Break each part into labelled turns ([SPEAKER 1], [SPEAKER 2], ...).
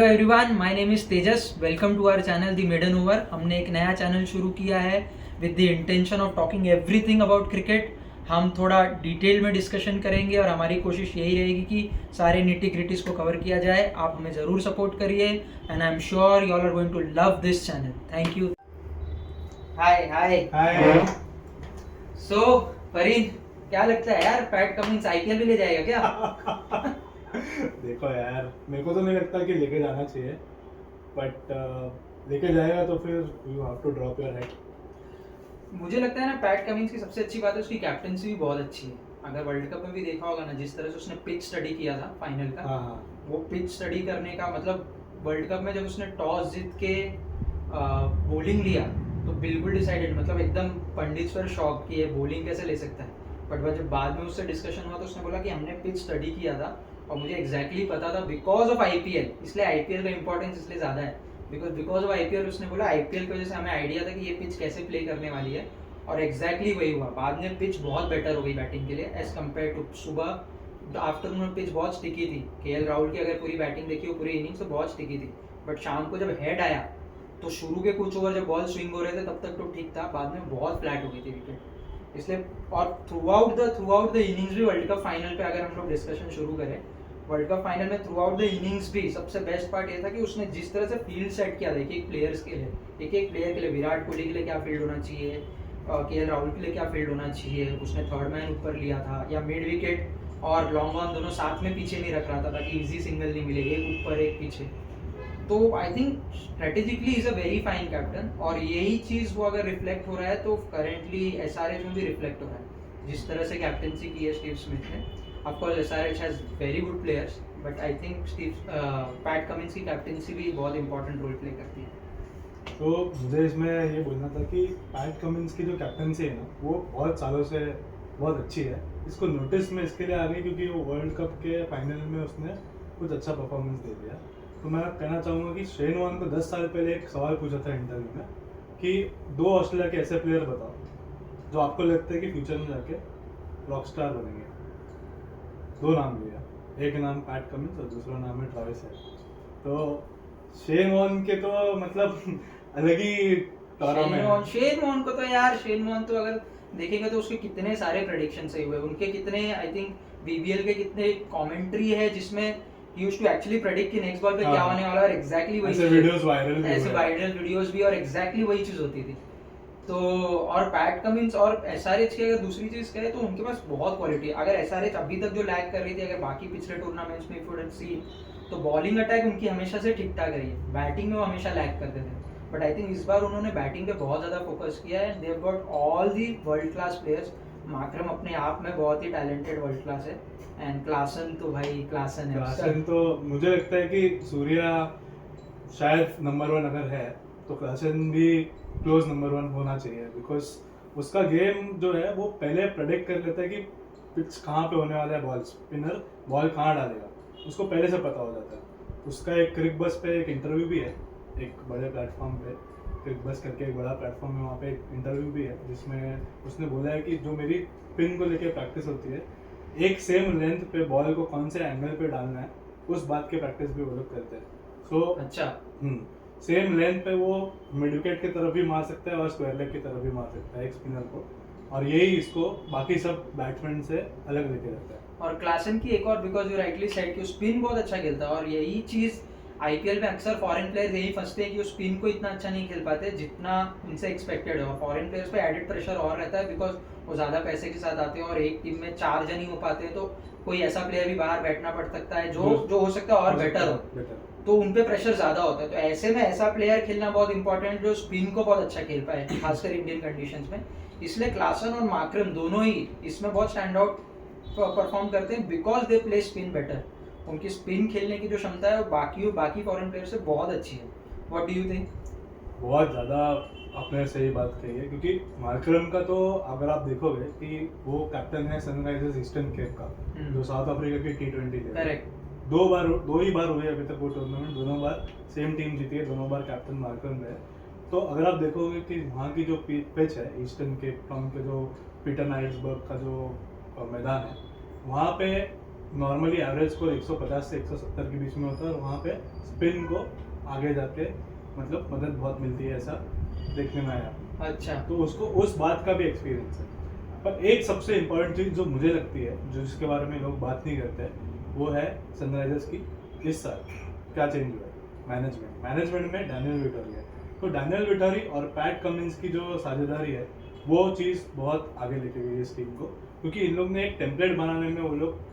[SPEAKER 1] Hello everyone, my name is Tejas. Welcome to our channel the maiden over. हमने एक नया channel शुरू किया है with the intention of talking everything about cricket. हम थोड़ा डिटेल में डिस्कशन करेंगे और हमारी कोशिश यही रहेगी कि सारे निटी ग्रिटीज को कवर किया जाए। आप हमें ज़रूर सपोर्ट करिए and I am sure you all are going to love this channel. Thank you. Hi hi
[SPEAKER 2] hi.
[SPEAKER 1] So Farid, क्या लगता है यार, पैट कमिंस आईपीएल भी ले जाएगा क्या?
[SPEAKER 2] देखो यार, मेरे को तो नहीं लगता कि लेके जाना चाहिए, बट लेके जाएगा तो फिर you have to drop your head.
[SPEAKER 1] मुझे लगता है ना, पैट कमिंस की सबसे अच्छी बात है उसकी कैप्टनसी भी बहुत अच्छी है। अगर वर्ल्ड कप में भी देखा होगा ना, जिस तरह से उसने पिच स्टडी किया था फाइनल का,
[SPEAKER 2] हाँ हाँ।
[SPEAKER 1] वो पिच स्टडी करने का मतलब, वर्ल्ड कप में जब उसने टॉस जीत के बॉलिंग लिया तो बिल्कुल डिसाइडेड, मतलब एकदम पंडित पर शॉक कि ये बॉलिंग कैसे ले सकता है। बट जब बाद में उससे डिस्कशन हुआ तो उसने बोला कि हमने पिच स्टडी किया था और मुझे एग्जैक्टली पता था बिकॉज ऑफ आईपीएल, इसलिए आईपीएल का इंपॉर्टेंस इसलिए ज़्यादा है। बिकॉज ऑफ आईपीएल उसने बोला, आईपीएल की वजह से हमें आइडिया था कि ये पिच कैसे प्ले करने वाली है और एग्जैक्टली वही हुआ। बाद में पिच बहुत बेटर हो गई बैटिंग के लिए एज कम्पेयर टू सुबह। आफ्टरनून में पिच बहुत स्टिकी थी। केएल राहुल की अगर पूरी बैटिंग देखी हो पूरी इनिंग्स तो बहुत स्टिकी थी, बट शाम को जब हेड आया तो शुरू के कुछ ओवर जब बॉल स्विंग हो रहे थे तब तक तो ठीक था, बाद में बहुत फ्लैट हो गई थी विकेट। इसलिए और थ्रू आउट द इनिंग्स भी वर्ल्ड कप फाइनल पे अगर हम लोग डिस्कशन शुरू करें, वर्ल्ड कप फाइनल में थ्रू आउट द इनिंग्स भी सबसे बेस्ट पार्ट ये था कि उसने जिस तरह से फील्ड सेट किया था एक एक प्लेयर्स के लिए, एक एक प्लेयर के लिए, विराट कोहली के लिए क्या फील्ड होना चाहिए, केएल राहुल के लिए क्या फील्ड होना चाहिए, उसने थर्ड मैन ऊपर लिया था या मिड विकेट और लॉन्ग ऑन दोनों साथ में पीछे नहीं रख रहा था ताकि इजी सिंगल नहीं मिले, एक ऊपर एक पीछे। तो I think strategically is a very fine captain, और यही चीज़ वो अगर रिफ्लेक्ट हो रहा है तो करेंटली एसआरएच में भी रिफ्लेक्ट हो रहा है जिस तरह से कैप्टनसी की है स्टीव स्मिथ ने। Of course SRH has very good players, but I think PAT Cummins की कैप्टनसी भी बहुत इंपॉर्टेंट रोल प्ले करती है।
[SPEAKER 2] तो मुझे इसमें ये बोलना था कि पैट कमिंस की जो कैप्टनसी है ना, वो बहुत सालों से बहुत अच्छी है। इसको नोटिस में इसके लिए आ गई क्योंकि वो वर्ल्ड कप के फाइनल में उसने कुछ अच्छा परफॉर्मेंस दे दिया। तो मैं कहना चाहूँगा कि शेन वॉर्न को 10 साल पहले एक सवाल पूछा था इंटरव्यू में कि 2 ऑस्ट्रेलिया के ऐसे प्लेयर बताओ जो आपको लगता है कि फ्यूचर में जाके रॉक स्टार बनेंगे। 2 नाम लिया, एक नाम पैट कमिंस और दूसरा नाम है ट्रेविस हेड। तो शेन वॉर्न के तो मतलब अलग ही तारा में है।
[SPEAKER 1] शेन वॉर्न को तो यार, शेन वॉर्न तो अगर देखेंगे तो उसके कितने सारे प्रेडिक्शन सही हुए, उनके कितने, आई थिंक बीबीएल के कितने कमेंट्री है जिसमें ही यूज्ड टू एक्चुअली प्रेडिक्ट कि नेक्स्ट बॉल पे क्या होने वाला है और एग्जैक्टली वही
[SPEAKER 2] ऐसे
[SPEAKER 1] चीज़
[SPEAKER 2] वीडियोस वायरल भी
[SPEAKER 1] ऐसे
[SPEAKER 2] हुए।
[SPEAKER 1] वायरल वीडियोस भी और एग्जैक्टली वही चीज़ होती थी। तो और पैट कमिंस और एसआरएच की अगर दूसरी चीज़ कहें तो उनके पास बहुत क्वालिटी है। अगर एसआरएच अभी तक जो लैग कर रही थी, अगर बाकी पिछले टूर्नामेंट्स में इफ यू हैड सीन, तो बॉलिंग अटैक उनकी हमेशा से ठीक ठाक रही है, बैटिंग में वो हमेशा लैग करते थे। बट आई थिंक इस बार उन्होंने बैटिंग पे बहुत ज़्यादा फोकस किया है। They have got all the world class players. Markram अपने आप में बहुत ही टैलेंटेड वर्ल्ड क्लास है, एंड क्लासन तो भाई क्लासन है।
[SPEAKER 2] क्लासन तो मुझे लगता है कि सूर्या शायद नंबर 1 अगर है तो क्लासन भी क्लोज नंबर 1 होना चाहिए, बिकॉज उसका गेम जो है वो पहले प्रेडिक्ट कर लेता है कि पिच कहाँ पे होने वाला है, बॉल स्पिनर बॉल कहाँ डालेगा, उसको पहले से पता हो जाता है। उसका एक क्रिक बस पे एक इंटरव्यू भी है, एक बड़े प्लेटफॉर्म पे, क्रिक बस करके एक बड़ा प्लेटफॉर्म है, वहाँ पे एक इंटरव्यू भी है जिसमें उसने बोला है कि जो मेरी पिन को लेके प्रैक्टिस होती है, एक सेम लेंथ पे बॉल को कौन से एंगल पे डालना है, उस बात की प्रैक्टिस भी वो लोग करते हैं। सो
[SPEAKER 1] अच्छा,
[SPEAKER 2] सेम लेंथ पे वो मिड विकेट की तरफ भी मार सकता है और स्क्वायर लेग की तरफ भी मार सकता है एक स्पिनर को, और यही इसको बाकी सब बैट्समैन से अलग लेके रहता है।
[SPEAKER 1] और क्लासन की एक और, बिकॉज यू राइटली सेड कि स्पिन बहुत अच्छा खेलता है, और यही चीज़ आईपीएल में अक्सर फॉरेन प्लेयर्स यही फंसते हैं कि वो स्पिन को इतना अच्छा नहीं खेल पाते जितना उनसे एक्सपेक्टेड है। और फॉरेन प्लेयर्स पे एडिड प्रेशर और रहता है बिकॉज वो ज़्यादा पैसे के साथ आते हैं और एक टीम में 4 जन ही हो पाते हैं, तो कोई ऐसा प्लेयर भी बाहर बैठना पड़ सकता है जो हो सकता है और बेटर हो, तो उन पे प्रेशर ज़्यादा होता है। तो ऐसे में ऐसा प्लेयर खेलना बहुत इंपॉर्टेंट जो स्पिन को बहुत अच्छा खेल पाए, खासकर इंडियन कंडीशंस में। इसलिए क्लासन और मार्करम दोनों ही इसमें बहुत स्टैंड आउट परफॉर्म करते हैं because they play spin better. उनकी स्पिन खेलने की जो क्षमता है वो बाकी फॉरेन प्लेयर से बहुत अच्छी है। What do you think?
[SPEAKER 2] बहुत ज़्यादा आपने सही बात कही है, क्योंकि मार्करम का तो अगर आप देखोगे कि वो कैप्टन है सनराइजर्स ईस्टर्न केप का, जो साउथ अफ्रीका की T20 है।
[SPEAKER 1] करेक्ट।
[SPEAKER 2] 2 ही बार हुई है अभी तक वो टूर्नामेंट, दोनों बार सेम टीम जीती है, दोनों बार कैप्टन मार्करम रहे। तो अगर आप देखोगे कि वहाँ की जो पिच है ईस्टर्न केप टाउन के, जो पीटर नाइट्सबर्ग का जो मैदान है, वहाँ पे नॉर्मली एवरेज स्कोर 150 से 170 के बीच में होता है, और वहाँ पे स्पिन को आगे जाके मतलब मदद बहुत मिलती है, ऐसा देखने में आया।
[SPEAKER 1] अच्छा।
[SPEAKER 2] तो उसको उस बात का भी एक्सपीरियंस है। पर एक सबसे इम्पोर्टेंट चीज़ जो मुझे लगती है, जो जिसके बारे में लोग बात नहीं करते हैं, वो है सनराइजर्स की इस साल क्या चेंज हुआ है। मैनेजमेंट में डैनियल विटोरी है। तो डैनियल विटोरी और पैट कमिंस की जो साझेदारी है, वो चीज़ बहुत आगे लेके गई है इस टीम को, क्योंकि इन लोग ने एक टेम्पलेट बनाने में वो लोग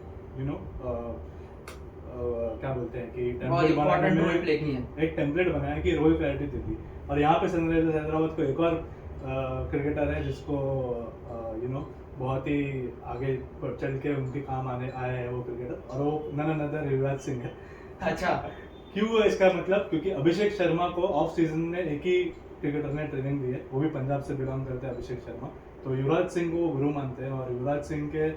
[SPEAKER 2] क्या बोलते हैं कि टेम्पलेट बनाने में
[SPEAKER 1] प्ले किया।
[SPEAKER 2] एक टेम्पलेट बनाया कि रोल क्लैरिटी दे दी। और यहाँ पे सनराइजर्स हैदराबाद को एक और क्रिकेटर है जिसको बहुत ही आगे चल के उनके काम आए हैं वो क्रिकेटर, और वो नन अनदर युवराज सिंह है।
[SPEAKER 1] अच्छा।
[SPEAKER 2] क्यों है इसका मतलब, क्योंकि अभिषेक शर्मा को ऑफ सीजन में एक ही क्रिकेटर ने ट्रेनिंग दी है, वो भी पंजाब से बिलोंग करते हैं अभिषेक शर्मा। तो युवराज सिंह को वो गुरु मानते हैं, और युवराज सिंह के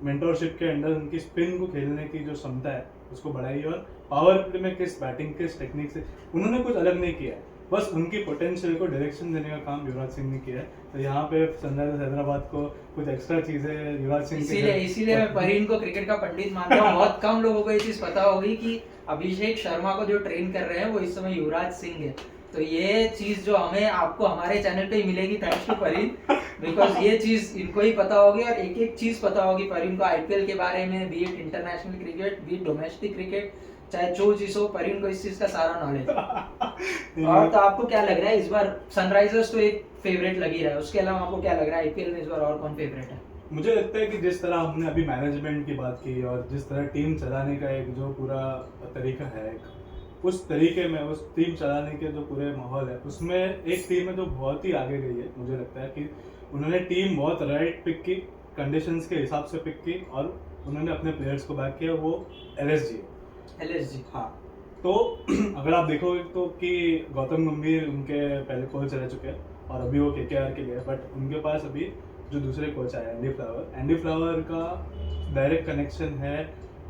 [SPEAKER 2] मेंटोरशिप के अंडर उनकी स्पिन को खेलने की जो क्षमता है उसको बढ़ाई, और पावर प्ले में किस बैटिंग किस टेक्निक से उन्होंने कुछ अलग नहीं किया है, बस उनकी पोटेंशियल को डायरेक्शन देने का काम युवराज सिंह ने किया है। तो यहाँ पे सनराइजर्स हैदराबाद को कुछ एक्स्ट्रा चीजें युवराज सिंह
[SPEAKER 1] इसीलिए मैं परीन को क्रिकेट का पंडित मानता हूँ। बहुत कम लोगों को ये चीज पता होगी कि अभिषेक शर्मा को जो ट्रेन कर रहे हैं वो इस समय युवराज सिंह है। तो ये चीज जो हमें आपको हमारे चैनल पे ही मिलेगी, थैंक्स टू परीन, बिकॉज ये चीज इनको ही पता होगी, और एक एक चीज पता होगी परीन को आईपीएल के बारे में, B it international cricket, B it domestic cricket, चाहे जो चीज हो, परीन को इस चीज का सारा नॉलेज है। और तो आपको क्या लग रहा है इस बार सनराइजर्स तो एक फेवरेट लग ही रहा है, उसके अलावा आपको क्या लग रहा है आईपीएल में इस बार और कौन फेवरेट है?
[SPEAKER 2] मुझे लगता है कि जिस तरह हमने अभी मैनेजमेंट की बात की और जिस तरह टीम चलाने का एक जो पूरा तरीका है, उस तरीके में उस टीम चलाने के जो पूरे माहौल है, उसमें एक टीम है जो बहुत ही आगे गई है। मुझे लगता है कि उन्होंने टीम बहुत राइट पिक की, कंडीशंस के हिसाब से पिक की, और उन्होंने अपने प्लेयर्स को बैक किया। वो एलएसजी। हाँ, तो अगर आप देखोगे तो कि गौतम गंभीर उनके पहले कोच रह चुके हैं, और अभी वो केकेआर के लिए, बट उनके पास अभी जो दूसरे कोच आए एंडी फ्लावर का डायरेक्ट कनेक्शन है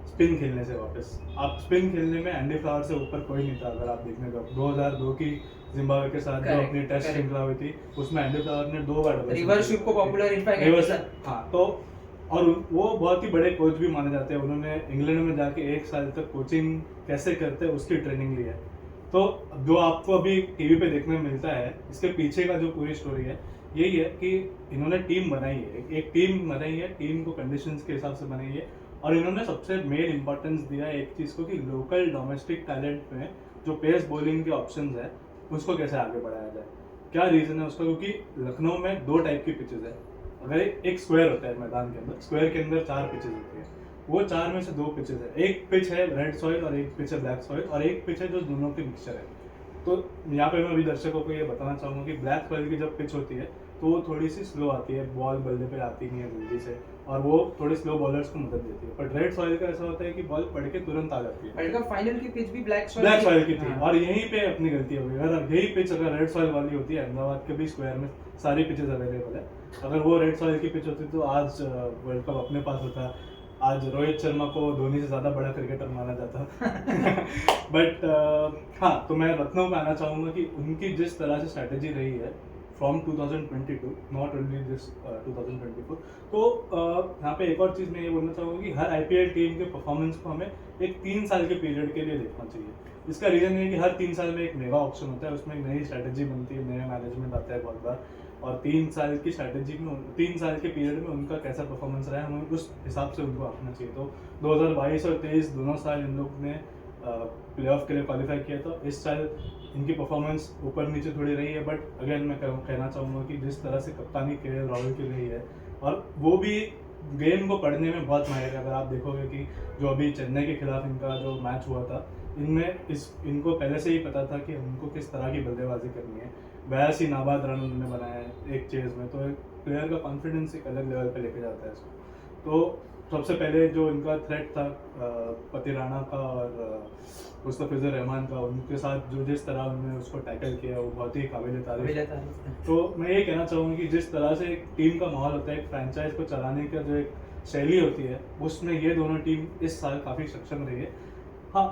[SPEAKER 2] स्पिन खेलने से। वापस आप स्पिन खेलने में एंडी फ्लावर से ऊपर कोई नहीं था। अगर आप देखने को 2002 की जिम्बाब्वे के साथ जो अपनी टेस्ट श्रृंखला हुई थी, उसमें एंडी फ्लावर ने 2 बार
[SPEAKER 1] रिवर्स स्वीप को पॉपुलर इनफैक्ट।
[SPEAKER 2] हाँ, तो और वो बहुत ही बड़े कोच भी माने जाते हैं। उन्होंने इंग्लैंड में जाके 1 साल तक कोचिंग कैसे करते हैं उसकी ट्रेनिंग ली है। तो जो आपको अभी टीवी पे देखने में मिलता है, इसके पीछे का जो पूरी स्टोरी है यही है कि इन्होंने टीम बनाई है, एक टीम बनाई है, टीम को कंडीशंस के हिसाब से बनाई है, और इन्होंने सबसे मेन इंपॉर्टेंस दिया है एक चीज़ को कि लोकल डोमेस्टिक टैलेंट में जो पेस बॉलिंग के ऑप्शंस है उसको कैसे आगे बढ़ाया जाए। क्या रीज़न है उसका, क्योंकि लखनऊ में 2 टाइप की पिचेस है। अगर एक स्क्वायर होता है मैदान के अंदर, स्क्वायर के अंदर 4 पिचेस होती है, वो 4 में से 2 पिचेस है। एक पिच है रेड सॉइल और एक पिच है ब्लैक सॉइल, और एक पिच है जो दोनों की मिक्सचर है। तो यहाँ पे मैं अभी दर्शकों को ये बताना चाहूँगा कि ब्लैक सॉइल की जब पिच होती है तो वो थोड़ी सी स्लो आती है, बॉल बल्ले पे आती नहीं है जल्दी से, और वो थोड़ी स्लो बॉलर्स को मदद देती है। पर रेड सॉइल का ऐसा होता है कि बॉल पड़ के तुरंत आ जाती है।
[SPEAKER 1] वर्ल्ड कप फाइनल की पिच भी ब्लैक सॉइल
[SPEAKER 2] की थी, और यहीं पे अपनी गलती हो गई। अगर यही पिच अगर रेड सॉइल वाली होती है, अहमदाबाद के भी स्क्वायर में सारी पिचेस अवेलेबल है, अगर वो रेड सॉइल की पिच होती तो आज वर्ल्ड कप अपने पास होता, आज रोहित शर्मा को धोनी से ज़्यादा बड़ा क्रिकेटर माना जाता। बट हाँ, तो मैं लखनऊ में आना चाहूँगा कि उनकी जिस तरह से स्ट्रैटेजी रही है फ्रॉम 2022, नॉट ओनली दिस 2024, तो यहाँ पे एक और चीज़ मैं ये बोलना चाहूँगा कि हर आईपीएल टीम के परफॉर्मेंस को हमें एक 3 साल के पीरियड के लिए देखना चाहिए। इसका रीज़न ये है कि हर 3 साल में एक मेगा ऑप्शन होता है, उसमें एक नई स्ट्रैटेजी बनती है, नया मैनेजमेंट आता है बहुत बार, और 3 साल की स्ट्रैटेजी में 3 साल के पीरियड में उनका कैसा परफॉर्मेंस रहा है, हमें उस हिसाब से उनको आंकना चाहिए। तो 2022 और 23 दोनों साल इन लोग ने प्लेऑफ के लिए क्वालिफाई किया था। इस साल इनकी परफॉर्मेंस ऊपर नीचे थोड़ी रही है, बट अगेन मैं कहना चाहूँगा कि जिस तरह से कप्तानी केएल राहुल की रही है, और वो भी गेम को पढ़ने में बहुत माहिर है। अगर आप देखोगे कि जो अभी चेन्नई के खिलाफ इनका जो मैच हुआ था, इनमें इनको पहले से ही पता था कि उनको किस तरह की बल्लेबाजी करनी है। 82 नाबाद रन उन्होंने बनाए एक चेज में, तो एक प्लेयर का कॉन्फिडेंस एक अलग लेवल पे लेके जाता है इसको। तो सबसे पहले जो इनका थ्रेट था पति राणा का और मुस्तफिजुर रहमान का, उनके साथ जो जिस तरह उन्होंने उसको टैकल किया वो बहुत ही काबिल तारीफ है। तो मैं ये कहना चाहूँगा कि जिस तरह से एक टीम का माहौल होता है, एक फ्रेंचाइज को चलाने का जो एक शैली होती है, उसमें ये दोनों टीम इस साल काफ़ी सक्षम रही है। हाँ,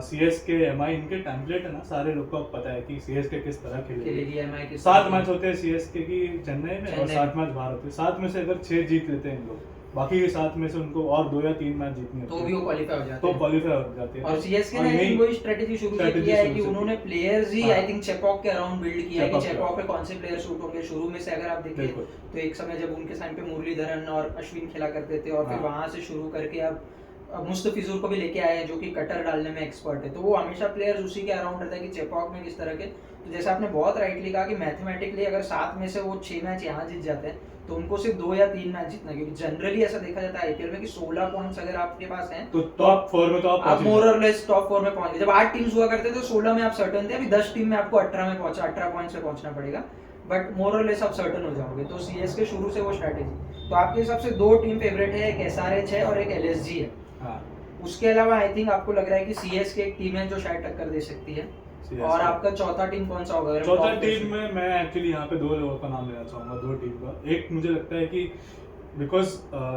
[SPEAKER 2] CSK MI इनके टेम्पलेट है ना, सारे लोग को अब पता है कि CSK किस तरह खेलेगी। 7 मैच होते हैं CSK की चेन्नई में, और 7 मैच बाहर होते हैं। 7 में से अगर 6 जीत लेते हैं इन लोग बाकी के 7 में से उनको और 2 या 3 मैच जीतने
[SPEAKER 1] तो भी वो क्वालिफाई हो जाते
[SPEAKER 2] तो
[SPEAKER 1] हैं।
[SPEAKER 2] क्वालिफाई हो जाते हैं।
[SPEAKER 1] और सीएसके
[SPEAKER 2] और
[SPEAKER 1] ने
[SPEAKER 2] यही
[SPEAKER 1] वही स्ट्रेटेजी शुरू से
[SPEAKER 2] strategy
[SPEAKER 1] किया है
[SPEAKER 2] शुरू
[SPEAKER 1] कि
[SPEAKER 2] से
[SPEAKER 1] उन्होंने
[SPEAKER 2] की।
[SPEAKER 1] प्लेयर्स ही
[SPEAKER 2] हाँ।
[SPEAKER 1] आई थिंक चेपॉक के अराउंड बिल्ड किया है कि
[SPEAKER 2] चेपॉक के
[SPEAKER 1] चेपॉक पे
[SPEAKER 2] अराउंड।
[SPEAKER 1] कौन से प्लेयर सूट होंगे। शुरू में से अगर आप देखिए
[SPEAKER 2] बिल्कुल।
[SPEAKER 1] तो एक समय जब उनके साइड पे मुरलीधरन और अश्विन खेला करते थे और फिर
[SPEAKER 2] हाँ।
[SPEAKER 1] वहां से शुरू करके अब मुस्तफिजुर को भी लेके आए हैं जो कि कटर डालने में एक्सपर्ट है। तो वो हमेशा प्लेयर्स उसी के अराउंड रहता है कि चेपॉक में किस तरह के। तो जैसे आपने बहुत राइटली कहा कि मैथमेटिकली अगर 7 में से वो 6 मैच यहाँ जीत जाते हैं तो उनको सिर्फ 2 या 3 मैच जीतना है, क्योंकि जनरली ऐसा देखा जाता है आईपीएल में कि 16 पॉइंट्स अगर आपके पास हैं
[SPEAKER 2] तो टॉप 4 में तो आप
[SPEAKER 1] आप
[SPEAKER 2] पहुंच ही
[SPEAKER 1] मोर
[SPEAKER 2] जाओ।
[SPEAKER 1] और लेस टॉप 4 में पहुंच गए। जब 8 टीम्स हुआ करते थे तो 16 में आप सर्टन थे, अभी 10 टीम में आपको 18 में पहुंचा 18 पॉइंट्स पे पहुंचना पड़ेगा, बट मोर और लेस आप सर्टन हो जाओगे। तो सीएसके शुरू से वो स्ट्रेटेजी। तो आपके हिसाब से 2 टीम फेवरेट है, एक एसआरएच है और एक एलएसजी है।
[SPEAKER 2] हाँ।
[SPEAKER 1] उसके अलावा आई थिंक आपको लग रहा है कि सीएसके एक टीम है जो शायद टक्कर दे सकती है।
[SPEAKER 2] CSK।
[SPEAKER 1] और आपका चौथा टीम कौन सा होगा अगर
[SPEAKER 2] चौथा
[SPEAKER 1] top
[SPEAKER 2] टीम
[SPEAKER 1] दस
[SPEAKER 2] में मैं एक्चुअली यहाँ पे 2 लोगों का नाम लेना चाहूंगा, 2 टीम का। एक मुझे लगता है कि बिकॉज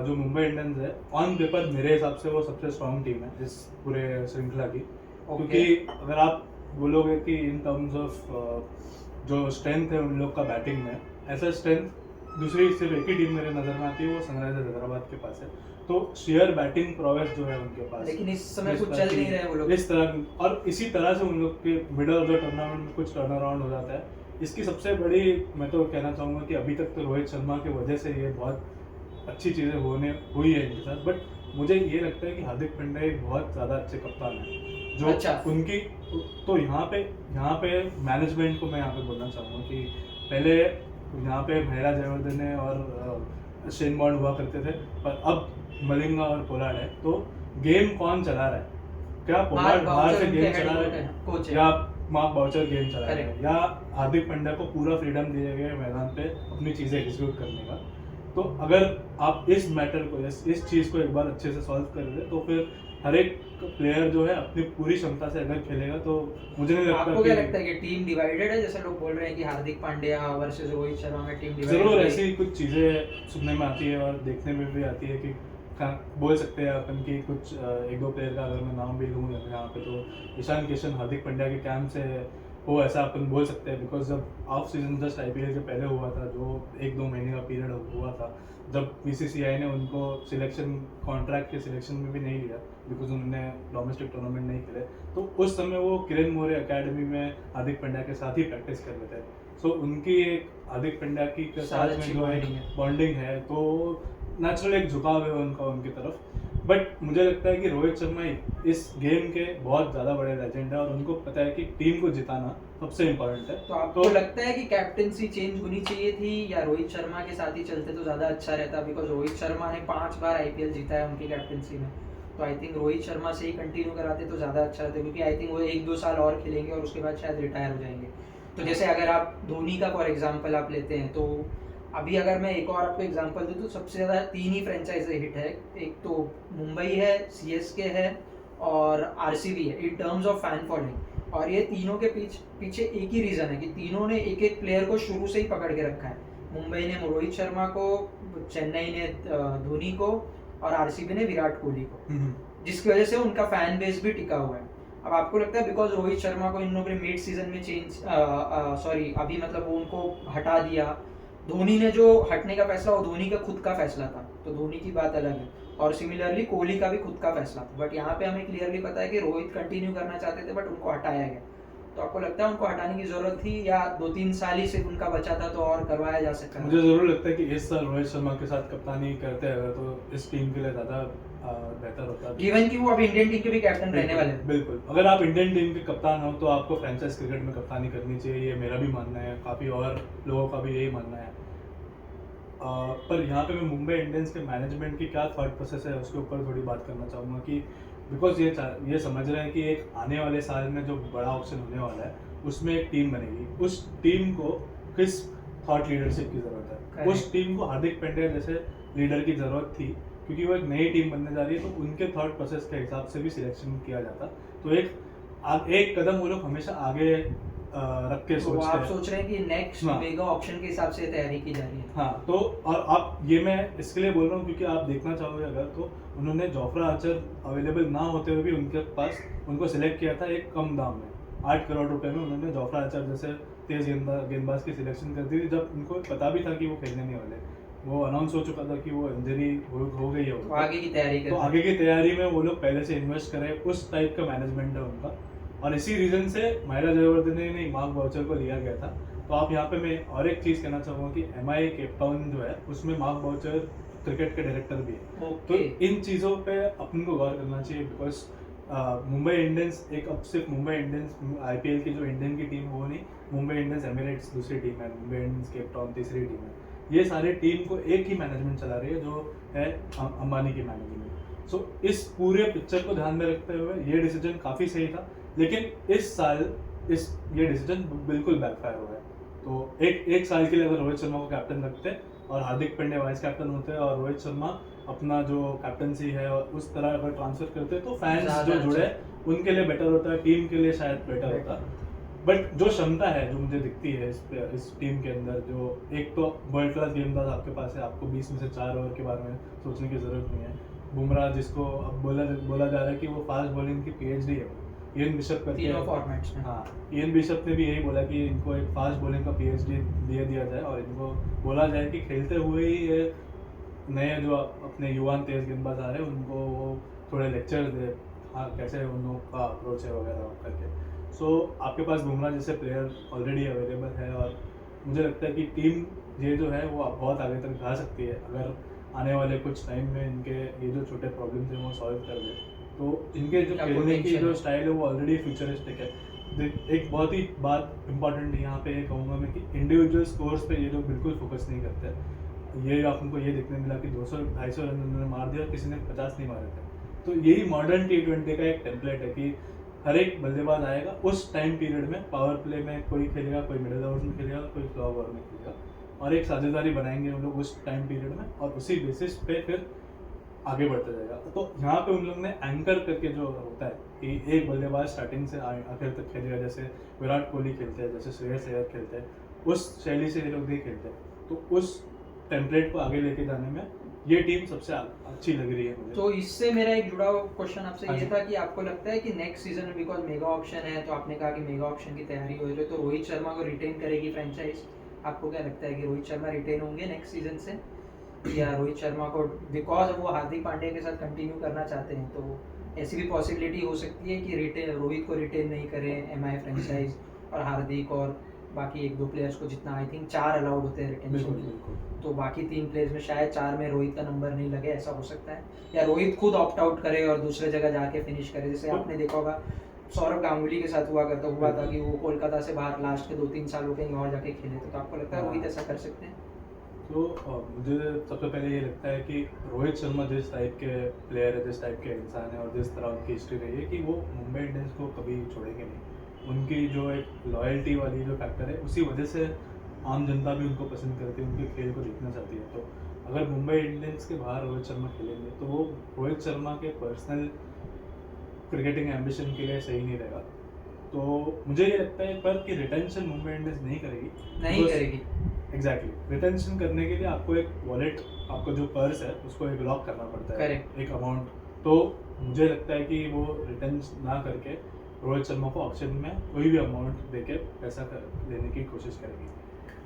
[SPEAKER 2] जो मुंबई इंडियंस है ऑन पेपर मेरे हिसाब से वो सबसे स्ट्रॉन्ग टीम है इस पूरे श्रृंखला की। क्योंकि अगर आप बोलोगे कि इन टर्म्स ऑफ जो स्ट्रेंथ है उन लोग का बैटिंग में, ऐसा स्ट्रेंथ दूसरी सिर्फ एक ही टीम मेरे नज़र में आती है, वो सनराइजर्स हैदराबाद के पास है। तो शेयर बैटिंग प्रोग्रेस जो है उनके पास,
[SPEAKER 1] लेकिन इस समय कुछ चल नहीं रहे वो लोग।
[SPEAKER 2] इस तरह और इसी तरह से उन लोग के मिडल ऑफ द टूर्नामेंट में कुछ टर्न अराउंड हो जाता है। इसकी सबसे बड़ी मैं तो कहना चाहूँगा कि अभी तक तो रोहित शर्मा की वजह से ये बहुत अच्छी चीज़ें हुई है इनके साथ। बट मुझे ये लगता है कि हार्दिक पांड्या एक बहुत ज़्यादा अच्छे कप्तान है जो
[SPEAKER 1] अच्छा।
[SPEAKER 2] उनकी तो यहाँ पे मैनेजमेंट को मैं यहाँ पे बोलना चाहूँगा कि पहले यहाँ पे महिला जयवर्धने और शेन बॉन्ड हुआ करते थे, पर अब मलिंगा और पोलार्ड है। तो गेम कौन चला रहा है? क्या पोलार्ड बाहर से गेम चला रहा है या मार्क बाउचर गेम चला रहा है, या हार्दिक पांड्या को पूरा फ्रीडम दिया गया है मैदान पे अपनी चीज़ें एग्जीक्यूट करने का? तो अगर आप इस मैटर को इस चीज़ को एक बार अच्छे से सॉल्व कर दे तो फिर हर एक प्लेयर जो है अपनी पूरी क्षमता से अगर खेलेगा तो मुझे नहीं लगता।
[SPEAKER 1] आपको क्या लगता है कि टीम डिवाइडेड है, जैसे लोग बोल रहे हैं कि हार्दिक पांड्या वर्सेस रोहित शर्मा में टीम डिवाइडेड?
[SPEAKER 2] जरूर ऐसी कुछ चीज़ें सुनने में आती है और देखने में भी आती है कि बोल सकते हैं अपन की कुछ 1-2 प्लेयर का अगर मैं नाम भी लूँ यहाँ पे, तो ईशान किशन हार्दिक पांड्या के कैंप से हो, ऐसा अपन बोल सकते हैं। बिकॉज जब ऑफ सीजन जस्ट आईपीएल के पहले हुआ था, जो 1-2 महीने का पीरियड हुआ था, जब बीसीसीआई ने उनको सिलेक्शन कॉन्ट्रैक्ट के सिलेक्शन में भी नहीं लिया बिकॉज उन्होंने डोमेस्टिक टूर्नामेंट नहीं खेले, तो उस समय वो किरण मोरे एकेडमी में हार्दिक पांड्या के साथ ही प्रैक्टिस कर रहे थे। सो उनकी एक हार्दिक पांड्या की साथ में जो एक बॉन्डिंग है, तो नेचुरल एक झुकाव है उनका उनकी तरफ। बट मुझे लगता है कि रोहित शर्मा इस गेम के बहुत ज़्यादा बड़े लेजेंड है और उनको पता है कि टीम को जिताना सबसे इम्पोर्टेंट है।
[SPEAKER 1] तो आपको लगता है कि कैप्टेंसी चेंज होनी चाहिए थी या रोहित शर्मा के साथ ही चलते तो ज़्यादा अच्छा रहता? बिकॉज रोहित शर्मा ने 5 बार आईपीएल जीता है उनकी कैप्टेंसी में, तो आई थिंक रोहित शर्मा से ही कंटिन्यू कराते तो ज़्यादा अच्छा रहता, क्योंकि आई थिंक वो 1-2 साल और खेलेंगे और उसके बाद शायद रिटायर हो जाएंगे। तो जैसे अगर आप धोनी का फॉर एग्जाम्पल आप लेते हैं, तो अभी अगर मैं एक और आपको एग्जांपल दूं तो सबसे ज़्यादा 3 ही फ्रेंचाइजी हिट है। एक तो मुंबई है, सीएसके है और आरसीबी है in terms of fan following. और ये तीनों के पीछे एक ही रीज़न है कि तीनों ने एक एक प्लेयर को शुरू से ही पकड़ के रखा है। मुंबई ने रोहित शर्मा को, चेन्नई ने धोनी को और आरसीबी ने विराट कोहली को, जिसकी वजह से उनका फैन बेस भी टिका हुआ है। अब आपको लगता है बिकॉज रोहित शर्मा को इन लोगों ने मिड सीजन में अभी मतलब वो उनको हटा दिया, धोनी ने जो हटने का फैसला वो धोनी का खुद का फैसला था, तो धोनी की बात अलग है, और सिमिलरली कोहली का भी खुद का फैसला था। बट यहाँ पे हमें क्लियरली पता है कि रोहित कंटिन्यू करना चाहते थे बट उनको हटाया गया। तो आपको लगता है उनको हटाने की जरूरत थी या 2-3 साल ही सिर्फ उनका बचा था तो और करवाया जा सकता है?
[SPEAKER 2] मुझे जरूर लगता है कि इस साल रोहित शर्मा के साथ कप्तानी करते हैं तो इस टीम के लिए ज़्यादा बेहतर होता है,
[SPEAKER 1] गिवन कि वो अब इंडियन टीम के भी कैप्टन रहने वाले हैं।
[SPEAKER 2] बिल्कुल, अगर आप इंडियन टीम के कप्तान हो तो आपको फ्रेंचाइज क्रिकेट में कप्तानी करनी चाहिए, ये मेरा भी मानना है, काफ़ी और लोगों का भी यही मानना है। पर यहाँ पे मैं मुंबई इंडियंस के मैनेजमेंट की क्या थॉट प्रोसेस है उसके ऊपर थोड़ी बात करना चाहूँगा कि बिकॉज ये समझ रहे हैं कि एक आने वाले साल में जो बड़ा ऑप्शन होने वाला है उसमें एक टीम बनेगी, उस टीम को किस थॉट लीडरशिप की ज़रूरत है। उस टीम को हार्दिक पांड्या जैसे लीडर की ज़रूरत थी, क्योंकि वो एक नई टीम बनने जा रही है, तो उनके थॉट प्रोसेस के हिसाब से भी सिलेक्शन किया जाता। तो एक कदम वो लोग हमेशा आगे रख के
[SPEAKER 1] तो
[SPEAKER 2] सोचते
[SPEAKER 1] आप
[SPEAKER 2] हैं।
[SPEAKER 1] सोच रहे हैं कि नेक्स्ट मेगा ऑप्शन के हिसाब से तैयारी की जा रही है?
[SPEAKER 2] हाँ, तो और आप ये मैं इसके लिए बोल रहा हूँ क्योंकि आप देखना चाहोगे अगर, तो उन्होंने जोफ्रा आर्चर अवेलेबल ना होते हुए भी उनके पास उनको सिलेक्ट किया था एक कम दाम में, 8 करोड़ रुपए में उन्होंने जोफ्रा आर्चर जैसे तेज गेंदबाज की सिलेक्शन कर दी थी, जब उनको पता भी था कि वो खेलने नहीं वाले। वो अनाउंस हो चुका था कि वो इंजरी हो गई है
[SPEAKER 1] तो
[SPEAKER 2] उनको।
[SPEAKER 1] आगे की तैयारी
[SPEAKER 2] तो
[SPEAKER 1] कर
[SPEAKER 2] आगे की तैयारी में वो लोग पहले से इन्वेस्ट करें, उस टाइप का मैनेजमेंट है उनका। और इसी रीजन से माहिरा जयवर्धने ने मार्क बाउचर को लिया गया था। तो आप यहाँ पे मैं और एक चीज़ कहना चाहूँगा कि एमआई केप टाउन जो है उसमें मार्क बाउचर क्रिकेट के डायरेक्टर भी है। तो
[SPEAKER 1] ओके।
[SPEAKER 2] इन चीज़ों पे अपन को गौर करना चाहिए, बिकॉज मुंबई इंडियंस एक अब सिर्फ मुंबई इंडियंस आईपीएल की जो इंडियन की टीम वो नहीं, मुंबई इंडियंस एमिरेट्स दूसरी टीम है, मुंबई इंडियंस केप टाउन तीसरी टीम है। ये सारे टीम को एक ही मैनेजमेंट चला रही है जो है अंबानी की मैनेजमेंट। सो इस पूरे पिक्चर को ध्यान में रखते हुए ये डिसीजन काफ़ी सही था, लेकिन इस साल ये डिसीजन बिल्कुल बैकफायर हुआ है। तो एक साल के लिए अगर रोहित शर्मा को कैप्टन रखते और हार्दिक पांड्या वाइस कैप्टन होते और रोहित शर्मा अपना जो कैप्टनसी है और उस तरह अगर ट्रांसफर करते तो फैंस
[SPEAKER 1] ज़्यादा
[SPEAKER 2] जो जुड़े
[SPEAKER 1] अच्छा।
[SPEAKER 2] उनके लिए बेटर होता, टीम के लिए शायद बेटर होता। बट जो क्षमता है जो मुझे दिखती है इस टीम के अंदर, जो एक तो वर्ल्ड क्लास गेंदबाज आपके पास है, आपको 20 में से 4 ओवर के बारे में सोचने की जरूरत नहीं है। बुमराह जिसको अब बोला जा रहा है कि वो फास्ट बॉलिंग की पीएचडी है, इयन बिशप करके,
[SPEAKER 1] तीनों फॉर्मेट्स में।
[SPEAKER 2] हाँ इयन बिशप ने भी यही बोला कि इनको एक फास्ट बॉलिंग का पीएचडी दे दिया जाए और इनको बोला जाए कि खेलते हुए ही ये नए जो अपने युवान तेज गेंदबाज आ रहे हैं उनको वो थोड़े लेक्चर दे, हाँ कैसे उन लोगों का अप्रोच है वगैरह करके। सो आपके पास बुमराह जैसे प्लेयर ऑलरेडी अवेलेबल है और मुझे लगता है कि टीम ये जो है वो बहुत आगे तक जा सकती है अगर आने वाले कुछ टाइम में इनके ये जो छोटे प्रॉब्लम्स हैं वो सॉल्व कर दे। तो इनके जो
[SPEAKER 1] क्या
[SPEAKER 2] खेलने की
[SPEAKER 1] potential
[SPEAKER 2] जो
[SPEAKER 1] है।
[SPEAKER 2] स्टाइल है वो ऑलरेडी फ्यूचरिस्टिक है। एक बहुत ही बात इंपॉर्टेंट यहाँ पे ये कहूँगा मैं कि इंडिविजुअल स्कोर्स पे ये लोग बिल्कुल फोकस नहीं करते। ये आपको ये देखने मिला कि 200-250 रन उन्होंने मार दिया और किसी ने 50 नहीं मारे थे। तो यही मॉडर्न T20 का एक टेम्पलेट है कि हर एक बल्लेबाज आएगा उस टाइम पीरियड में, पावर प्ले में कोई खेलेगा, कोई मिडिल ओवर्स में खेलेगा, कोई स्लो ओवर में खेलेगा और एक साझेदारी बनाएंगे हम लोग उस टाइम पीरियड में और उसी बेसिस पे फिर आगे बढ़ता जाएगा। तो यहाँ पे उन लोग ने एंकर करके जो होता है कि एक बल्लेबाज स्टार्टिंग से आखिर तक खेलेगा, जैसे विराट कोहली खेलते हैं, जैसे श्रेयस अय्यर खेलते हैं, उस शैली से ये लोग भी खेलते हैं। तो उस टेम्पलेट को आगे लेके जाने में ये टीम सबसे अच्छी लग रही है मुझे।
[SPEAKER 1] तो इससे मेरा एक जुड़ा हुआ क्वेश्चन आपसे
[SPEAKER 2] हाँ
[SPEAKER 1] ये
[SPEAKER 2] जी।
[SPEAKER 1] था कि आपको लगता है कि नेक्स्ट सीजन में, बिकॉज मेगा ऑप्शन है, तो आपने कहा कि मेगा ऑप्शन की तैयारी हो रही है, तो रोहित शर्मा को रिटेन करेगी फ्रेंचाइज? आपको क्या लगता है कि रोहित शर्मा रिटेन होंगे नेक्स्ट सीजन से, या रोहित शर्मा को, बिकॉज वो हार्दिक पांड्या के साथ कंटिन्यू करना चाहते हैं, तो ऐसी भी पॉसिबिलिटी हो सकती है कि रिटेन रोहित को रिटेन नहीं करें एमआई फ्रेंचाइज और हार्दिक और बाकी 1-2 प्लेयर्स को, जितना आई थिंक 4 अलाउड होते हैं
[SPEAKER 2] बिल्कुल
[SPEAKER 1] रिटेंशन के,
[SPEAKER 2] बिल्कुल।
[SPEAKER 1] तो बाकी 3 प्लेयर्स में शायद 4 में रोहित का नंबर नहीं लगे, ऐसा हो सकता है? या रोहित खुद ऑप्ट आउट करे और दूसरे जगह जाके फिनिश करे, जैसे
[SPEAKER 2] तो-
[SPEAKER 1] आपने देखा होगा सौरव गांगुली के साथ हुआ था कि वो कोलकाता से बाहर लास्ट के 2-3 साल वो कहीं और जाके खेले थे, तो आपको लगता है
[SPEAKER 2] हाँ।
[SPEAKER 1] रोहित ऐसा कर सकते हैं?
[SPEAKER 2] तो मुझे सबसे पहले ये लगता है कि रोहित शर्मा जिस टाइप के प्लेयर है, जिस टाइप के इंसान है और जिस तरह उनकी हिस्ट्री रही है कि वो मुंबई इंडियंस को कभी छोड़ेंगे नहीं। उनकी जो एक लॉयल्टी वाली जो फैक्टर है उसी वजह से आम जनता भी उनको पसंद करती है, उनके खेल को देखना चाहती है। तो अगर मुंबई इंडियंस के बाहर रोहित शर्मा खेलेंगे तो वो रोहित शर्मा के पर्सनल क्रिकेटिंग एम्बिशन के लिए सही नहीं रहेगा। तो मुझे ये लगता है पर कि रिटेंशन मुंबई इंडियंस नहीं करेगी।
[SPEAKER 1] नहीं करेगी।
[SPEAKER 2] एग्जैक्टली, रिटेंशन करने के लिए आपको एक वॉलेट, आपको जो पर्स है उसको एक लॉक करना पड़ता है,
[SPEAKER 1] Correct.
[SPEAKER 2] एक अमाउंट। तो मुझे लगता है कि वो रिटर्न ना करके रोहित शर्मा को ऑप्शन में कोई भी अमाउंट देके पैसा लेने की कोशिश करेगी।